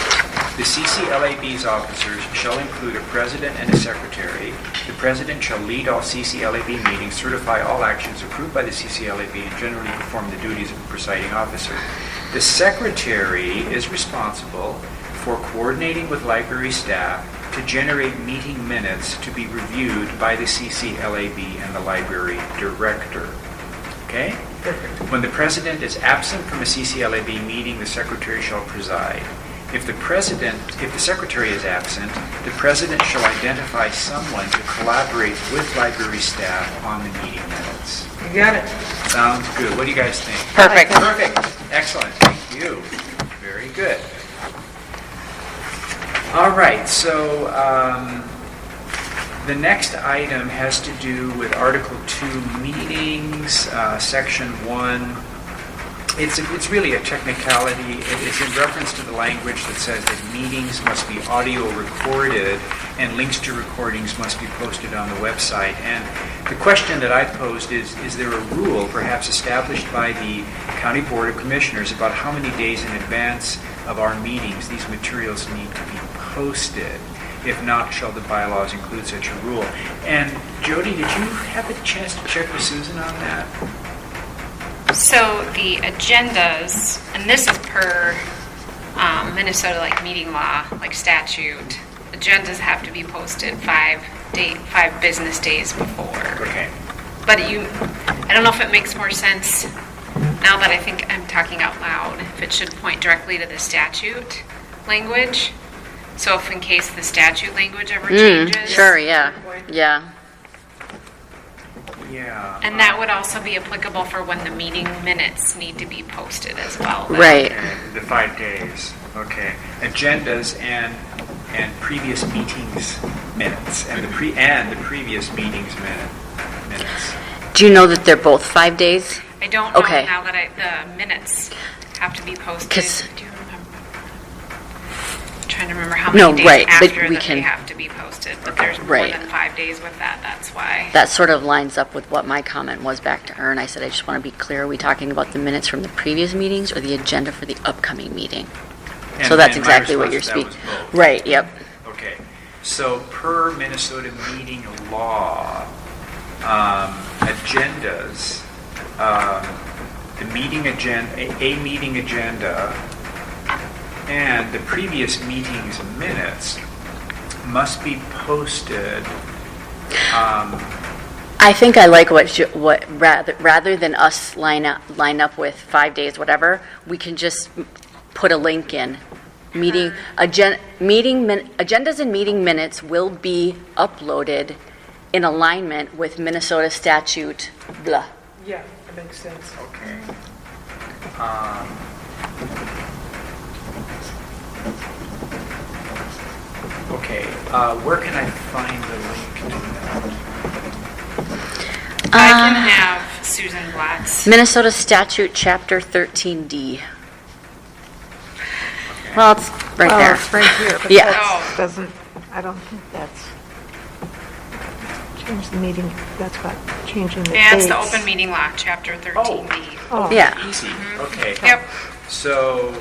The CCLAB's officers shall include a president and a secretary. The president shall lead all CCLAB meetings, certify all actions approved by the CCLAB, and generally perform the duties of a presiding officer. The secretary is responsible for coordinating with library staff to generate meeting minutes to be reviewed by the CCLAB and the library director. Okay? Perfect. When the president is absent from a CCLAB meeting, the secretary shall preside. If the secretary is absent, the president shall identify someone to collaborate with library staff on the meeting minutes. You got it. Sounds good. What do you guys think? Perfect. Perfect. Excellent. Thank you. Very good. All right. So the next item has to do with Article 2 meetings, Section 1. It's really a technicality. It's in reference to the language that says that meetings must be audio recorded and links to recordings must be posted on the website. And the question that I posed is there a rule perhaps established by the County Board of Commissioners about how many days in advance of our meetings these materials need to be posted? If not, shall the bylaws include such a rule? And Jody, did you have a chance to check with Susan on that? So the agendas, and this is per Minnesota like meeting law, like statute, agendas have to be posted 5 business days before. Okay. But I don't know if it makes more sense now that I think I'm talking out loud, if it should point directly to the statute language. So if in case the statute language ever changes. Sure, yeah. Yeah. Yeah. And that would also be applicable for when the meeting minutes need to be posted as well. then. Right. Okay, the 5 days. Okay. Agendas and previous meetings minutes and the previous meetings minutes. Do you know that they're both 5 days? I don't know Okay. now that the minutes have to be posted. 'Cause- Do you remember? I'm trying to remember how many No, days right, but after we that can- they have to be posted. But there's more Right. than 5 days with that. That's why. That sort of lines up with what my comment was back to Ern. I said, I just want to be clear, are we talking about the minutes from the previous meetings or the agenda for the upcoming meeting? And- So that's and my exactly what you're response to speaking. that was both. Right, yep. Okay. So per Minnesota meeting law, agendas, the meeting agenda, a meeting agenda, and the previous meeting's minutes must be posted. I think I like what rather than us line up with 5 days, whatever, we can just put a link in. Agendas and meeting minutes will be uploaded in alignment with Minnesota statute, blah. Yeah, that makes sense. Okay. Okay, where can I find the link to that? I can have Susan Blatt's. Minnesota statute, chapter 13D. Well, it's right Well, there. it's right here, but Yeah. that doesn't, I don't think that's, change the meeting, that's what, changing the dates. Yeah, it's the open meeting law, chapter 13B. Oh. Yeah. Easy, okay. Yep. So,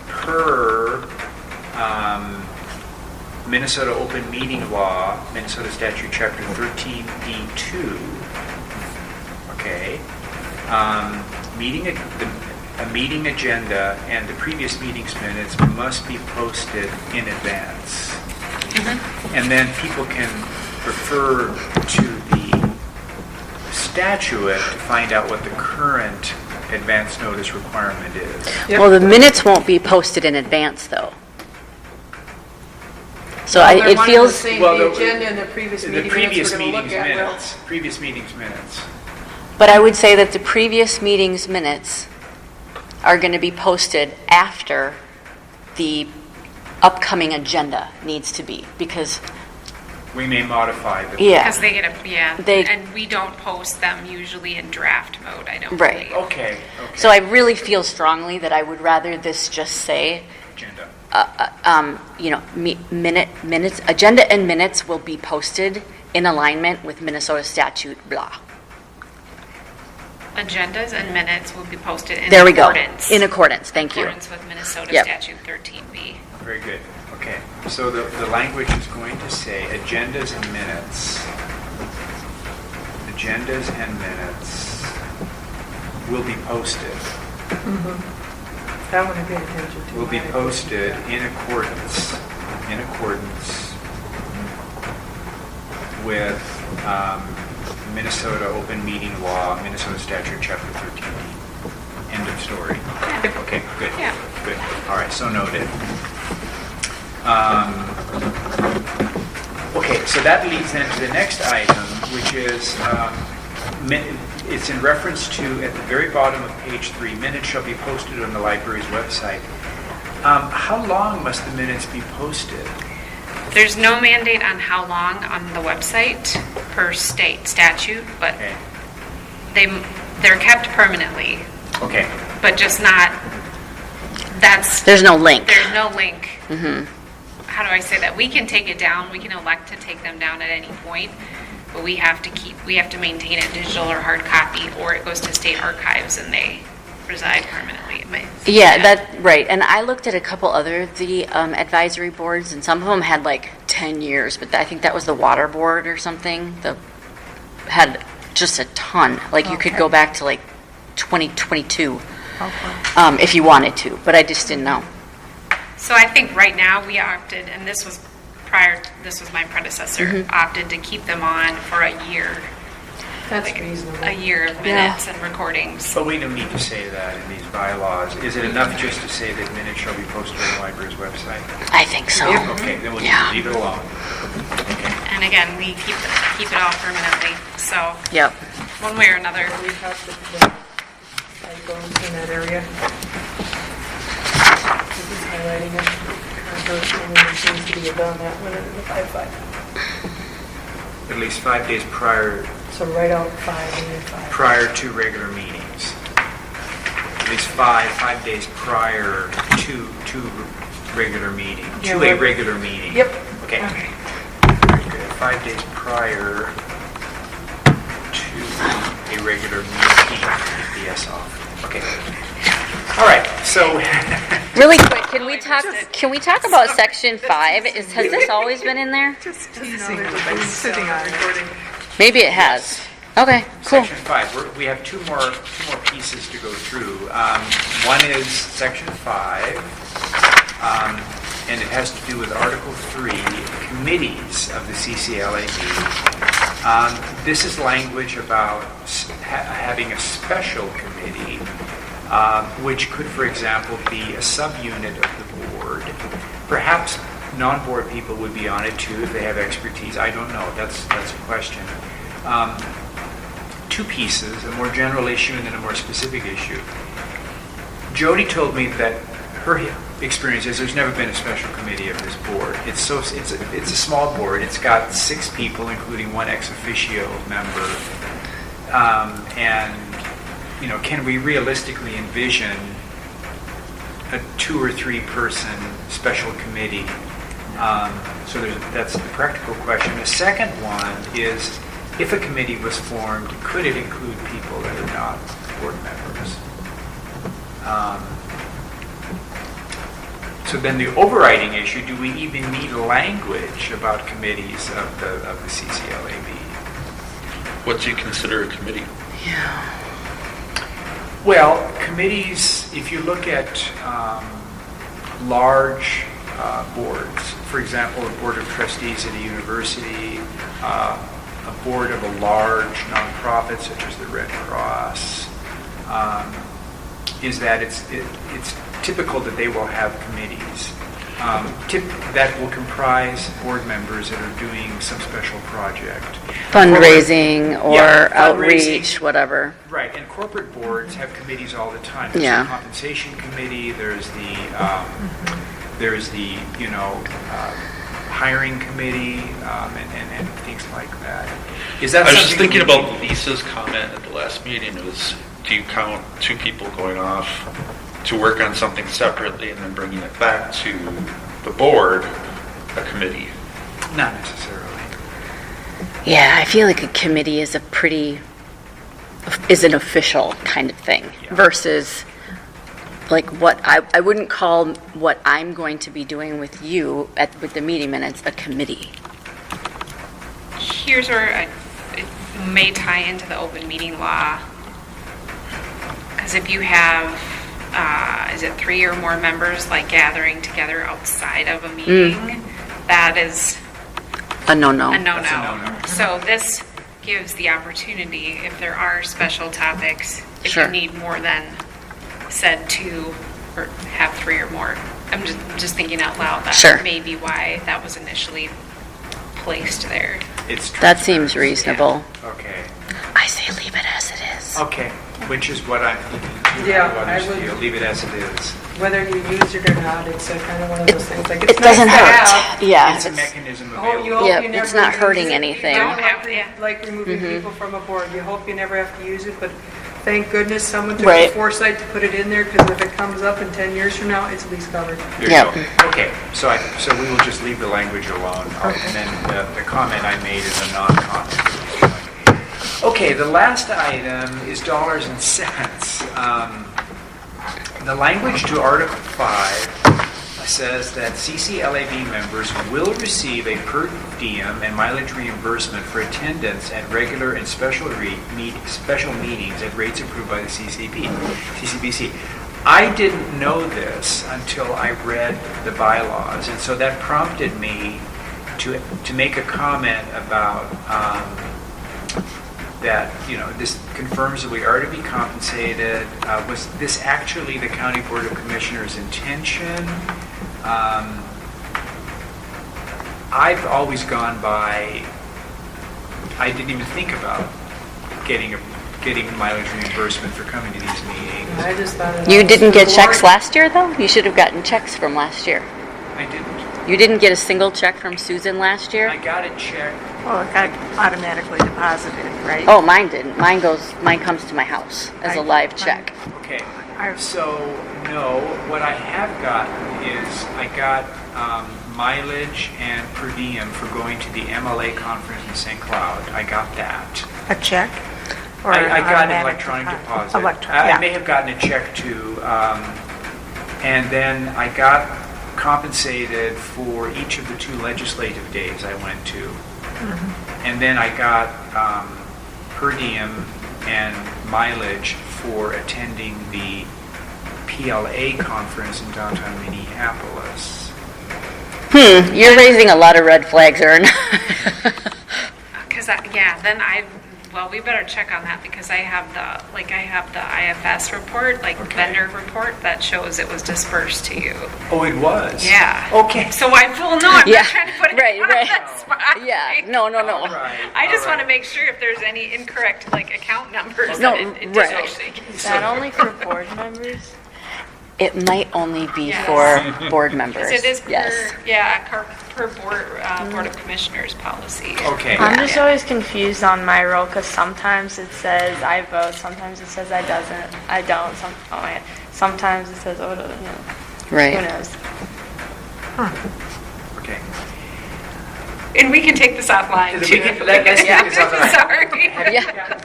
per Minnesota open meeting law, Minnesota statute chapter 13B2, okay, a meeting agenda and the previous meeting's minutes must be posted in advance. And then people can refer to the statute to find out what the current advance notice requirement is. Yep. Well, the minutes won't be posted in advance, though. So Well, they're it wanting feels, the same, Well, the the- agenda and the previous The meeting previous minutes we're going to meeting's look at. Well, minutes, previous meeting's minutes. but I would say that the previous meeting's minutes are going to be posted after the upcoming agenda needs to be, because, We may modify the. yeah. Because they get They- and we don't post them usually in draft mode, I don't Right. believe. Okay, okay. So I really feel strongly that I would rather this just say, Agenda. minutes, agenda and minutes will be posted in alignment with Minnesota statute, blah. Agendas and minutes will be posted in There we go. accordance. In accordance, thank you. accordance with Minnesota Yep. statute 13B. Very good. Okay. So the language is going to say agendas and minutes. Agendas and minutes will be posted. That one I paid attention to. Will be posted in accordance with Minnesota open meeting law, Minnesota statute chapter 13D. End of story. Okay, good. Yeah. Good. All right, so noted. Okay, so that leads then to the next item, which is, it's in reference to, at the very bottom of page 3, minutes shall be posted on the library's website. How long must the minutes be posted? There's no mandate on how long on the website per state statute, but Okay. they're kept permanently, Okay. but just not, There's no link. there's no link. How do I say that? We can take it down, we can elect to take them down at any point, but we have to maintain it digital or hard copy, or it goes to state archives and they reside permanently. Right. And I looked at a couple other of the advisory boards, and some of them had like 10 years, but I think that was the water board or something. Had just a ton. Like you could go back to like 2022 if you wanted to, but I just didn't know. So I think right now we opted, and this was my predecessor, opted to keep them on for a year. That's Like reasonable. a year of minutes and recordings. But we don't need to say that in these bylaws. Is it enough just to say that minutes shall be posted on the library's website? I think so. Okay, then we'll just leave it alone. And again, we keep it all permanently. So Yep. one way or another. We have to typos in that area. This is highlighting it. And there seems to be a done that one in the 5-5. At least 5 days prior So write out 5 and then 5. prior to regular meetings. At least five days prior to regular meeting, Yeah, to a right. regular meeting. Yep. Okay. Okay. Very good. 5 days prior to a regular meeting. Get the S off. Okay. All right. So Really quick, can we talk about section 5? Has this always been in there? Just teasing everybody sitting on it. Maybe it has. Okay, cool. Section 5, we have two more pieces to go through. One is Section 5, and it has to do with Article 3, committees of the CCLAB. This is language about having a special committee, which could, for example, be a subunit of the board. Perhaps non-board people would be on it too if they have expertise. I don't know. That's a question. Two pieces, a more general issue and then a more specific issue. Jody told me that her experience is there's never been a special committee of this board. It's a small board. It's got 6 people, including 1 ex officio member. And can we realistically envision a 2 or 3 person special committee? So that's the practical question. The second one is, if a committee was formed, could it include people that are not board members? So then the overriding issue, do we even need language about committees of the CCLAB? What do you consider a committee? Well, committees, if you look at large boards, for example, a board of trustees at a university, a board of a large nonprofit such as the Red Cross, is that it's typical that they will have committees that will comprise board members that are doing some special project. Fundraising or Yeah, outreach, whatever. Right, and corporate boards have committees all the time. There's Yeah. the compensation committee, there's the hiring committee, and things like that. Is that I was just something thinking we about need- Lisa's comment at the last meeting. It was, do you count 2 people going off to work on something separately and then bringing it back to the board, a committee? Not necessarily. Yeah, I feel like a committee is is an official kind of thing Yeah. versus like what I wouldn't call what I'm going to be doing with you with the meeting minutes a committee. Here's where it may tie into the open meeting law. Because if you have, is it 3 or more members like gathering together outside of a meeting, that is A no-no. a no-no. That's a no-no. So this gives the opportunity, if there are special topics, if Sure. you need more than said 2 or have 3 or more. I'm just thinking out loud. That Sure. may be why that was initially placed there. It's That seems transparency. reasonable. Okay. I say leave it as it is. Okay, which is what I'm thinking. Yeah, How I others would- feel. Leave it as it is. Whether you use it or not, it's kind of one of those things, like, It it's nice doesn't to hurt. have. Yeah. It's a it's- mechanism Oh, you available. hope Yeah, you never it's not use hurting it. anything. You don't Yeah, have to, yeah. like removing people from a board. You hope you never have to use it, but thank goodness someone took Right. the foresight to put it in there, because if it comes up in 10 years from now, it's at least covered. There you Yep. go. Okay, so we will just leave the language alone, and then the comment I made is a non-comment. Okay, the last item is dollars and cents. The language to Article 5 says that CCLAB members will receive a per diem and mileage reimbursement for attendance at regular and special meetings at rates approved by the CCBC. I didn't know this until I read the bylaws, and so that prompted me to make a comment about that, this confirms that we are to be compensated. Was this actually the County Board of Commissioners' intention? I've always gone by, I didn't even think about getting mileage reimbursement for coming to these meetings. I just thought it You all didn't was get the checks board. last year, though? You should have gotten checks from last year. I didn't. You didn't get a single check from Susan last I year? got a check. Well, it got automatically deposited, right? Oh, mine didn't. Mine comes to my house as a live check. Okay, so no, what I have gotten is I got mileage and per diem for going to the MLA conference in St. Cloud. I got that. A check? Or I got an automatic electronic deposit. Electronic, I yeah. may have gotten a check too. And then I got compensated for each of the 2 legislative days I went to. And then I got per diem and mileage for attending the PLA conference in downtown Minneapolis. You're raising a lot of red flags, Erin. Because we better check on that, because I have the IFS report, Okay. vendor report that shows it was dispersed to you. Oh, it was? Yeah. Okay. So I'm not Yeah, trying to put it right, on right. that spot. Yeah, no. All right, I just all want to right. make sure if there's any incorrect account numbers. No, that it right. just actually. Is that only for board members? It might only be Yes. for board members. It is Yes. per board of commissioners policy. Okay. I'm just always confused on my role because sometimes it says I vote, sometimes it says I don't. Sometimes it says who Right. knows? Okay. And we can take this offline We too. can- let's take this offline. Sorry. Yeah.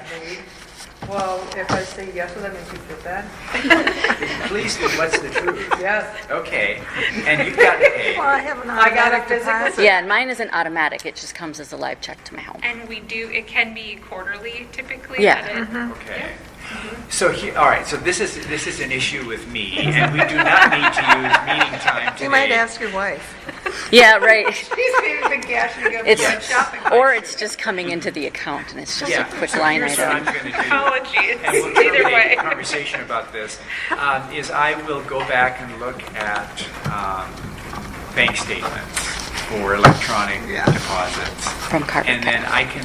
Well, if I say yes, will that make you feel bad? Please do. What's the truth? Yes. Okay. And you've got paid. Well, I have an I got a automatic physical deposit. Yeah, and mine isn't automatic. It just comes as a live check to my home. And it can be quarterly typically. Yeah. that it- Okay. So all right. So this is an issue with me, and we do not need to use meeting time today. You might ask your wife. Yeah, right. She's been cashing up It's on shopping. or it's just coming into the account and it's just Yeah. a quick So line here's what I'm item. going to do. Apologies. And we'll Either terminate way. the conversation about this, is I will go back and look at bank statements for electronic deposits. From Carver. And then I can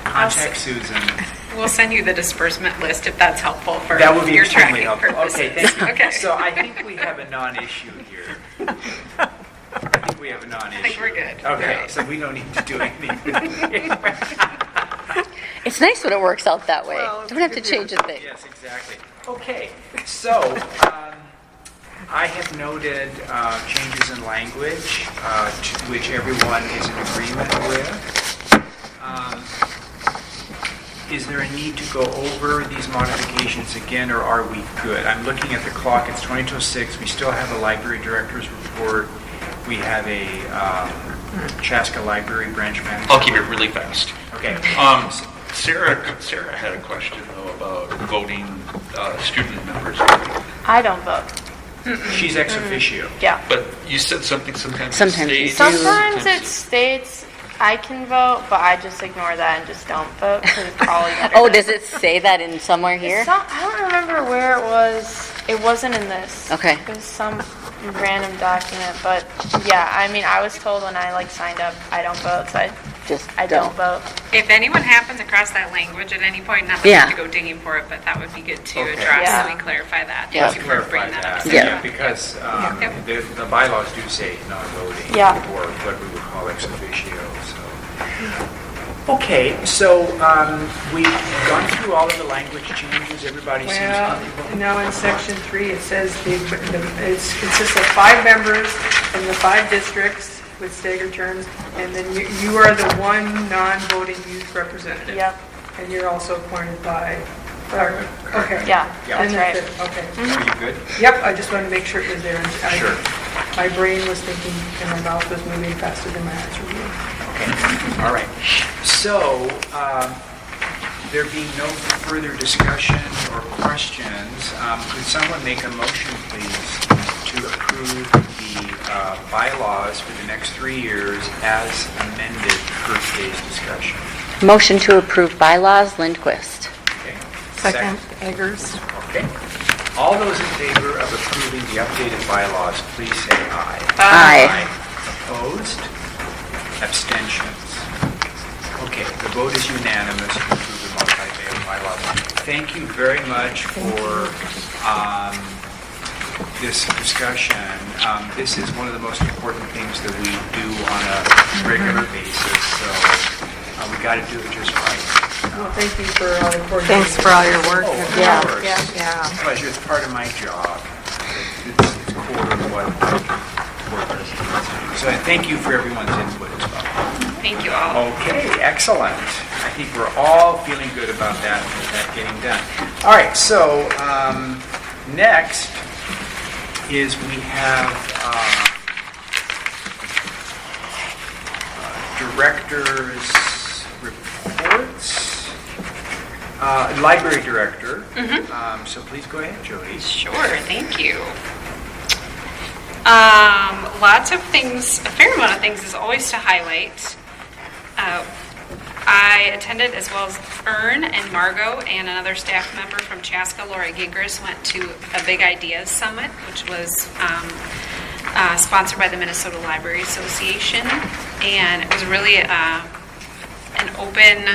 contact Susan. We'll send you the disbursement list if that's helpful for That would be your extremely tracking helpful. purposes. Okay, thank you. Okay. So I think we have a non-issue here. I think we have a non-issue. I think we're good. Okay, so we don't need to do anything. It's nice when it works out that way. Well, Don't have to change a thing. Yes, exactly. Okay, so I have noted changes in language, which everyone is in agreement with. Is there a need to go over these modifications again, or are we good? I'm looking at the clock. It's 20:06. We still have a library director's report. We have a Chaska Library branch manager. I'll keep it really fast. Okay. Sarah had a question though about voting student members. I don't vote. She's ex officio. Yeah. But you said sometimes Sometimes you states. do. Sometimes it states I can vote, but I just ignore that and just don't vote because it's probably better. Oh, does it say that in somewhere here? I don't remember where it was. It wasn't in this. Okay. It was some random document, but yeah, I mean, I was told when I signed up, I don't vote, so I don't vote. If anyone happens across that language at any point, not that Yeah. we have to go digging for it, but that would be good to Okay. address, Yeah. so we clarify that. Yeah. Thank you for Clarify bringing that up. that. Yeah. Because Yep. the bylaws do say non-voting. Yeah. Or what we would call ex officio, so. Okay, so we've gone through all of the language changes. Everybody seems Well, comfortable. now in section 3, it says it consists of 5 members from the 5 districts with staggered terms, and then you are the one non-voting youth representative. Yep. And you're also appointed by Carver. Okay. Yeah, Yeah. that's And right. that's it. Okay. Are you good? Yep, I just wanted to make sure it was there. Sure. My brain was thinking and my mouth was moving faster than my eyes were moving. Okay, all right. So, there being no further discussion or questions, could someone make a motion, please, to approve the bylaws for the next 3 years as amended per today's discussion? Motion to approve bylaws, Lindquist. Okay. Second, Eggers. Okay. All those in favor of approving the updated bylaws, please say aye. Aye. Opposed? Abstentions? Okay, the vote is unanimous to approve the multi-day bylaws. Thank you very much for this discussion. This is one of the most important things that we do on a regular basis, so we got to do it just right. Well, thank you for all the coordinating. Thanks for all your work. Oh, of Yeah. course. Yeah. Pleasure, it's part of my job. It's core of what board presidents do. So thank you for everyone's input as well. Thank you all. Okay, excellent. I think we're all feeling good about that getting done. All right, so next is we have director's reports. Library director. So please go ahead, Jody. Sure, thank you. Lots of things, a fair amount of things is always to highlight. I attended, as well as Ern and Margot and another staff member from Chaska, Laura Gingras, went to a Big Ideas Summit, which was sponsored by the Minnesota Library Association. And it was really an open,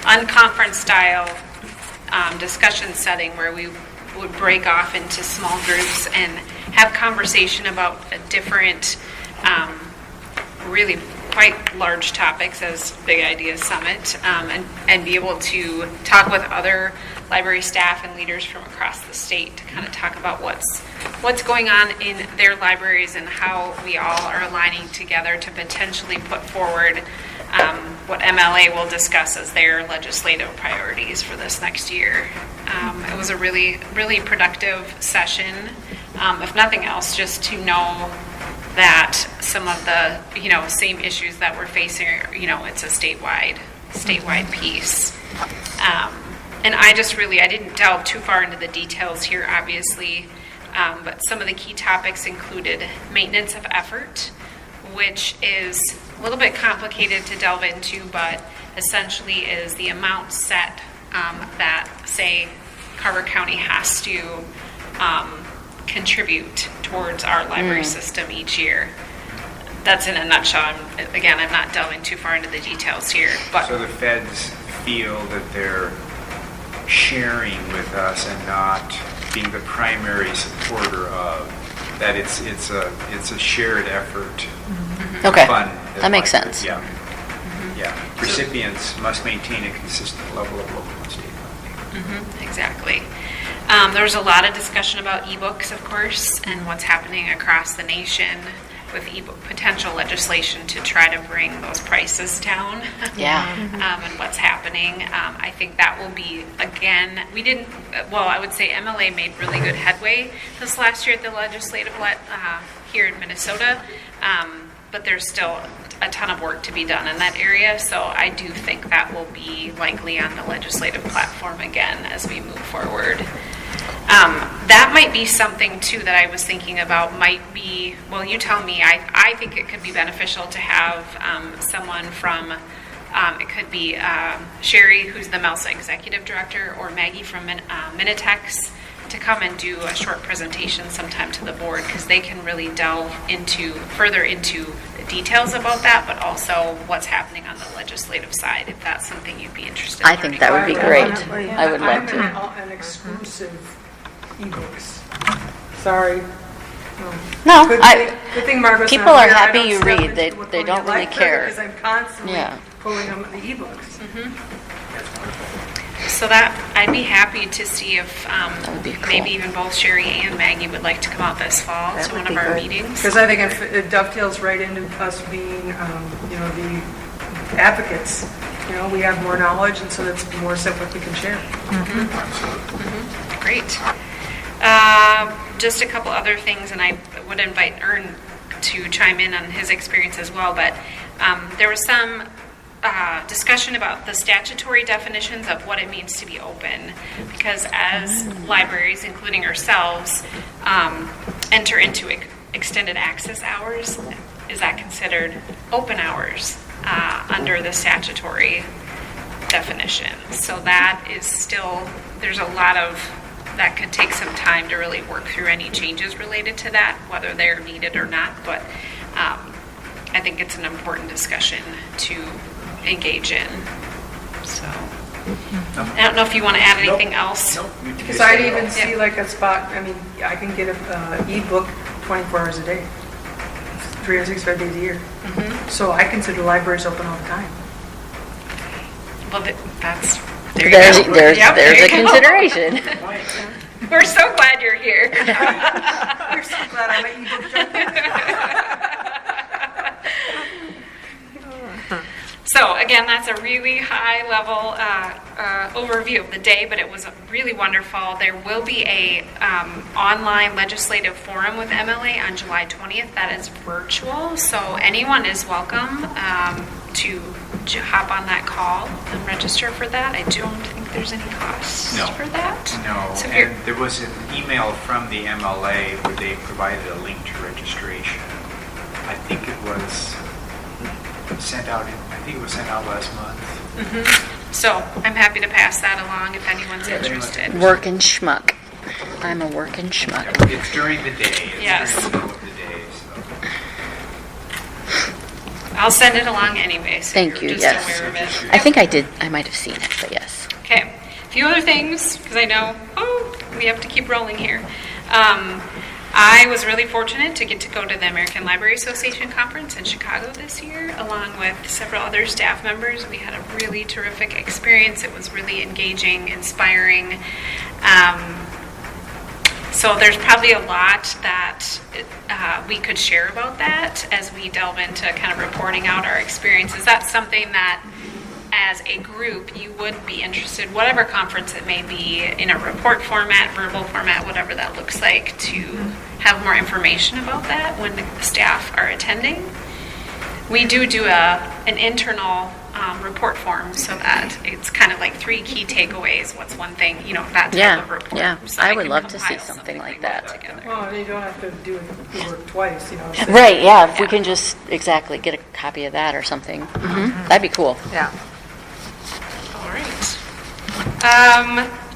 unconference style discussion setting where we would break off into small groups and have conversation about different, really quite large topics as Big Ideas Summit, and be able to talk with other library staff and leaders from across the state to kind of talk about what's going on in their libraries and how we all are aligning together to potentially put forward what MLA will discuss as their legislative priorities for this next year. It was a really, really productive session. If nothing else, just to know that some of the, same issues that we're facing, it's a statewide piece. And I didn't delve too far into the details here, obviously, but some of the key topics included maintenance of effort, which is a little bit complicated to delve into, but essentially is the amount set that, say, Carver County has to contribute towards our library system each year. That's in a nutshell. I'm not delving too far into the details here, but So the feds feel that they're sharing with us and not being the primary supporter of, that it's a shared effort. to Okay, fund the that makes library. sense. Yeah. Yeah. Recipients must maintain a consistent level of local and state funding. Exactly. There was a lot of discussion about ebooks, of course, and what's happening across the nation with ebook potential legislation to try to bring those prices down. Yeah. And what's happening. I think that will be, again, I would say MLA made really good headway this last year at the legislative here in Minnesota, but there's still a ton of work to be done in that area, so I do think that will be likely on the legislative platform again as we move forward. That might be something too that I was thinking about, might be, well, you tell me, I think it could be beneficial to have someone from, it could be Sherry, who's the MELSA Executive Director, or Maggie from Minitex, to come and do a short presentation sometime to the board, because they can really delve further into the details about that, but also what's happening on the legislative side, if that's something you'd be interested in I think learning that would be about. great. I would love to. I'm an exclusive ebooks. Sorry. No, Good thing Margaret's people not are here. I happy don't you step read. into They what don't Columbia really Library, care. Because I'm constantly Yeah. pulling them the ebooks. So that, I'd be happy to see if would be cool. maybe even both Sherry and Maggie would like to come out this fall That to would one of be our good. meetings. Because I think it dovetails right into us being, the advocates. We have more knowledge, and so that's more stuff that we can share. Great. Just a couple other things, and I would invite Ern to chime in on his experience as well, but there was some discussion about the statutory definitions of what it means to be open, because as libraries, including ourselves, enter into extended access hours, is that considered open hours under the statutory definition? So that is still, there's a lot of, that could take some time to really work through any changes related to that, whether they're needed or not, but I think it's an important discussion to engage in. So, I don't know if you want to add anything else. Because I'd even see like a spot, I can get an ebook 24 hours a day, 365 days a year. So I consider libraries open all the time. Well, that's, there you go. There's Yep, there a you go. consideration. We're so glad you're here. You're so glad I'm an ebook junkie. So again, that's a really high level overview of the day, but it was really wonderful. There will be a online legislative forum with MLA on July 20th. That is virtual, so anyone is welcome to hop on that call and register for that. I don't think there's any cost for that. No, So and there was an email from the MLA where they provided a link to registration. I think it was sent out last month. So I'm happy to pass that along if anyone's interested. Working schmuck. I'm a working schmuck. It's during the day. It's Yes. during the middle of the day. So. I'll send it along anyway, so Thank you're you, just yes. aware of it. I think I did. I might have seen it, but yes. Okay, a few other things, because I know, we have to keep rolling here. I was really fortunate to get to go to the American Library Association conference in Chicago this year, along with several other staff members. We had a really terrific experience. It was really engaging, inspiring. So there's probably a lot that we could share about that as we delve into kind of reporting out our experiences. That's something that, as a group, you would be interested, whatever conference it may be, in a report format, verbal format, whatever that looks like, to have more information about that when the staff are attending. We do an internal report form, so that it's kind of like 3 key takeaways. What's one thing, that type of report. Yeah. So I we would can love to see compile something like that. together. Well, you don't have to do the work twice, so- Right, yeah, if we can just exactly get a copy of that or something. That'd be cool. Yeah. All right.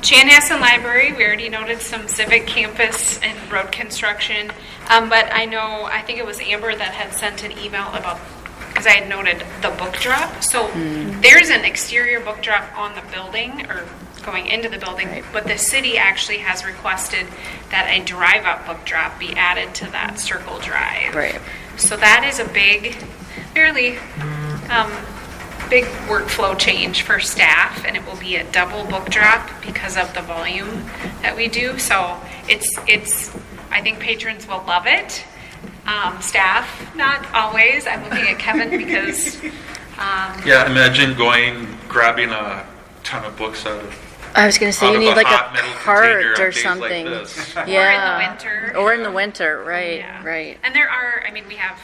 Chanhassen Library, we already noted some civic campus and road construction, but I think it was Amber that had sent an email about, because I had noted the book drop. So there's an exterior book drop on the building, or going into the building, Right. but the city actually has requested that a drive-up book drop be added to that circle drive. Right. So that is a fairly big workflow change for staff, and it will be a double book drop because of the volume that we do. So it's I think patrons will love it. Staff, not always. I'm looking at Kevin because Yeah, imagine grabbing a ton of books out of I was going to say out you of need like hot a metal container cart on or days something. like this. Yeah. Or in the winter. Or in the winter, right, Yeah. right. And there are, we have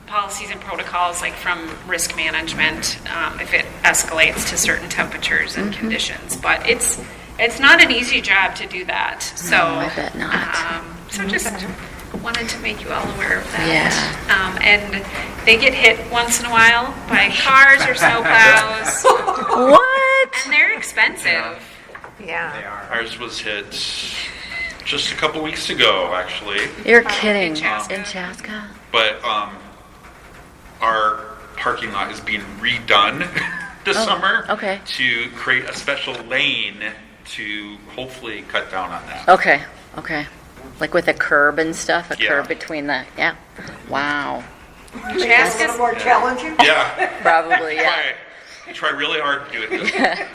policies and protocols, like from risk management, if it escalates to certain temperatures and conditions. But it's it's not an easy job to do that. So, I bet not. So just wanted to make you all aware of that. Yeah. And they get hit once in a while by cars or snowplows, What? and they're expensive. Yeah. They are. Ours was hit just a couple weeks ago, actually. You're kidding. Chaska. In Chaska? But our parking lot is being redone this summer. okay. To create a special lane to hopefully cut down on that. Okay. Like with a curb and stuff, a Yeah. curb between the, yeah. Wow. Chaska's, More challenging? Yeah. Probably, yeah. Try really hard to do it this way.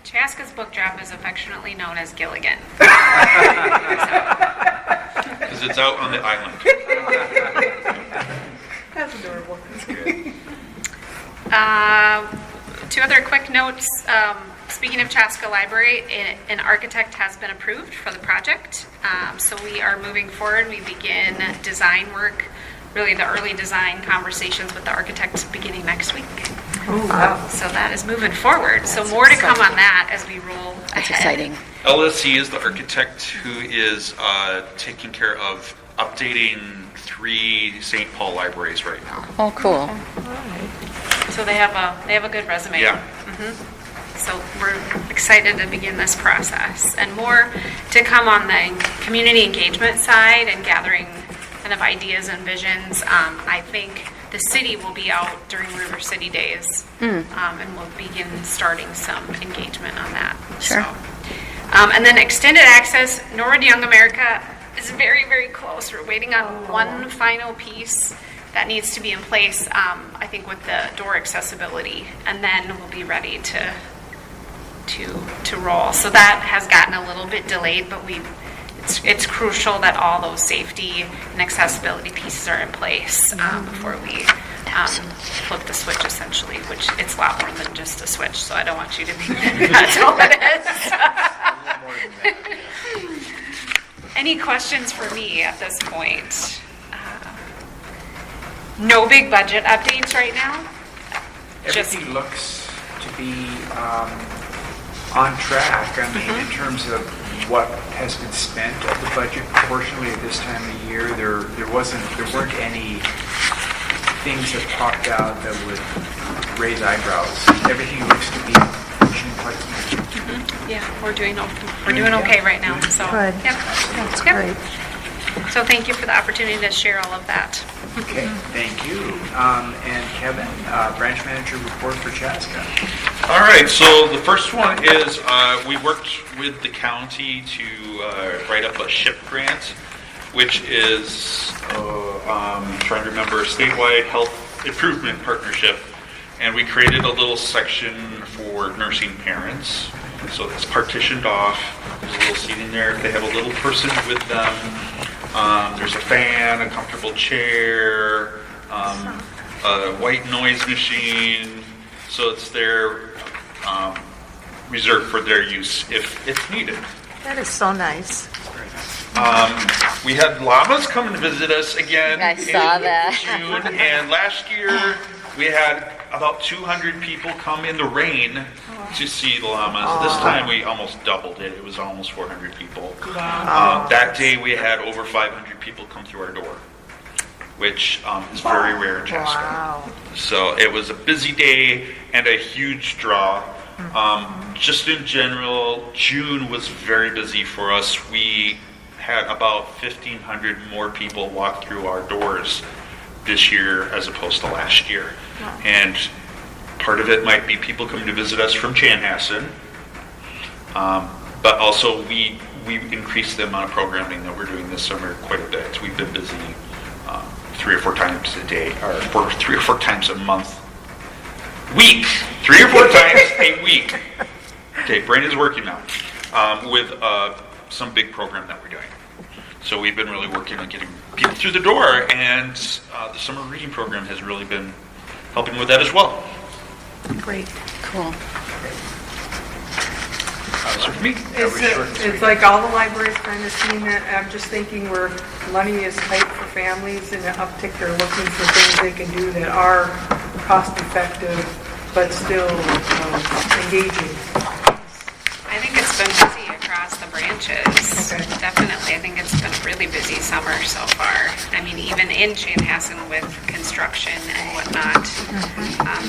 Chaska's book drop is affectionately known as Gilligan. Because it's out on the island. That's adorable. Two other quick notes. Speaking of Chaska Library, an architect has been approved for the project. So we are moving forward. We begin design work, really the early design conversations with the architect beginning next week. Oh, wow. So that is moving forward. So more to come on that as we roll ahead. That's exciting. LSE is the architect who is taking care of updating 3 St. Paul libraries right now. Oh, cool. So they have a good resume. Yeah. So we're excited to begin this process, and more to come on the community engagement side and gathering kind of ideas and visions. I think the city will be out during River City Days, and we'll begin starting some engagement on that. Sure. So, and then extended access, Norwood Young America is very, very close. We're waiting on one final piece that needs to be in place, I think, with the door accessibility, and then we'll be ready to roll. So that has gotten a little bit delayed, but it's crucial that all those safety and accessibility pieces are in place before we flip the switch, essentially, which it's a lot more than just a switch, so I don't want you to think that's all it is. Any questions for me at this point? No big budget updates right now. Everything looks to be on track. I mean, in terms of what has been spent of the budget proportionally at this time of year, there weren't any things that popped out that would raise eyebrows. Everything looks to be functioning quite smoothly. Yeah, we're doing okay right now. So Good. Yep. That's Yep. great. So thank you for the opportunity to share all of that. Okay, thank you. And Kevin, branch manager report for Chaska. All right, so the first one is we worked with the county to write up a SHIP grant, which is, trying to remember, a statewide health improvement partnership. And we created a little section for nursing parents. So it's partitioned off. There's a little seating there. They have a little person with them. There's a fan, a comfortable chair, a white noise machine. So it's there reserved for their use if it's needed. That is so nice. We had llamas come and visit us again I saw in that. June, and last year we had about 200 people come in the rain to see the llamas. This time we almost doubled it. It was almost 400 people. That day we had over 500 people come through our door, which is very rare in Chaska. Wow. So it was a busy day and a huge draw. Just in general, June was very busy for us. We had about 1,500 more people walk through our doors this year as opposed to last year. And part of it might be people coming to visit us from Chanhassen, but also we increased the amount of programming that we're doing this summer quite a bit. We've been busy 3 or 4 times a day, or 3 or 4 times a month. Week! 3 or 4 times a week. Okay, brain is working now. With some big program that we're doing. So we've been really working on getting people through the door, and the summer reading program has really been helping with that as well. Great. Cool. That's it for me. It's like all the libraries kind of seeing that. I'm just thinking where money is tight for families and an uptick, they're looking for things they can do that are cost effective but still engaging. I think it's been branches. Okay. Definitely. I think it's been a really busy summer so far. I mean, even in Chanhassen with construction and whatnot,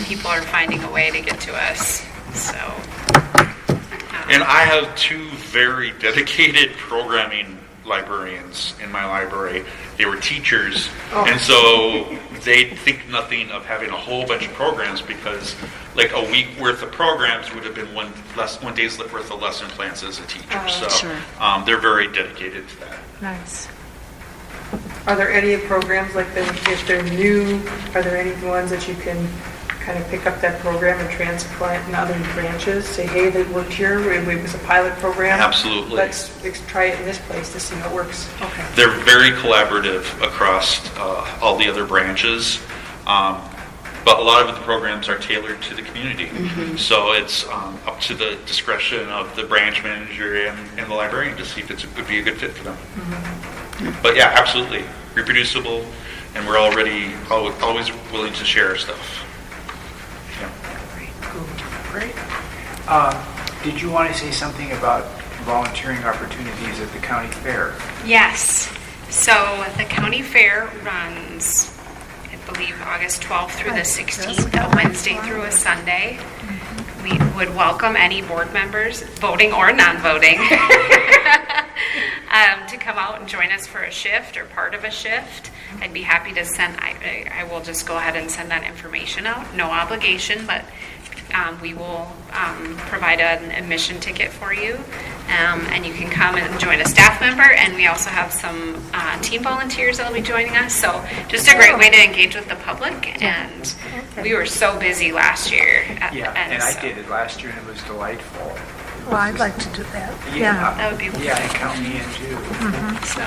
people are finding a way to get to us. So. And I have two very dedicated programming librarians in my library. They were teachers, and so they think nothing of having a whole bunch of programs because like a week worth of programs would have been one day's worth of lesson plans as a teacher. So Sure. they're very dedicated to that. Nice. Are there any programs like if they're new, are there any ones that you can kind of pick up that program and transplant in other branches? Say, hey, they worked here, it was a pilot program. Absolutely. Let's try it in this place to see how it works. Okay. They're very collaborative across all the other branches, but a lot of the programs are tailored to the community. So it's up to the discretion of the branch manager and the librarian to see if it would be a good fit for them. But yeah, absolutely. Reproducible, and we're already always willing to share our stuff. Great. Did you want to say something about volunteering opportunities at the county fair? Yes. So the county fair runs, I believe, August 12th through the 16th, a Wednesday through a Sunday. We would welcome any board members, voting or non-voting, to come out and join us for a shift or part of a shift. I'd be happy to send, I will just go ahead and send that information out. No obligation, but we will provide an admission ticket for you, and you can come and join a staff member, and we also have some team volunteers that will be joining us, so just a great way to engage with the public, and we were so busy last year. And I did it last year, and it was delightful. Well, I'd like to do that. That would be wonderful. Yeah, and count me in too. So,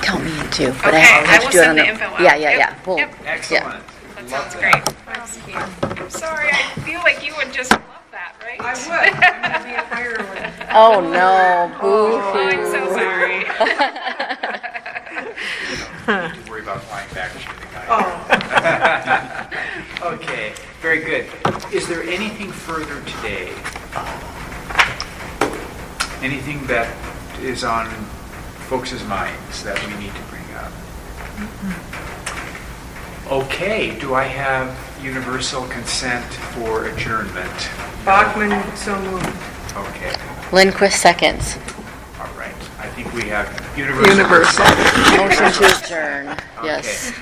Count me in too, but okay, I have will to do it on send the the. info out. Yeah. Well, Yep. Excellent. That Love sounds great. I'm sorry, I feel like you would just love that, right? I would. I'm going to be a firewood. Oh no, boo Oh, I'm so sorry. Don't need to worry about flying back to the guy. Oh, Okay, very good. Is there anything further today? Anything that is on folks' minds that we need to bring up? Okay, do I have universal consent for adjournment? Bachman, so moved. Okay, Lindquist seconds. all right. I think we have universal. Universal. Motion to adjourn. Yes. Okay.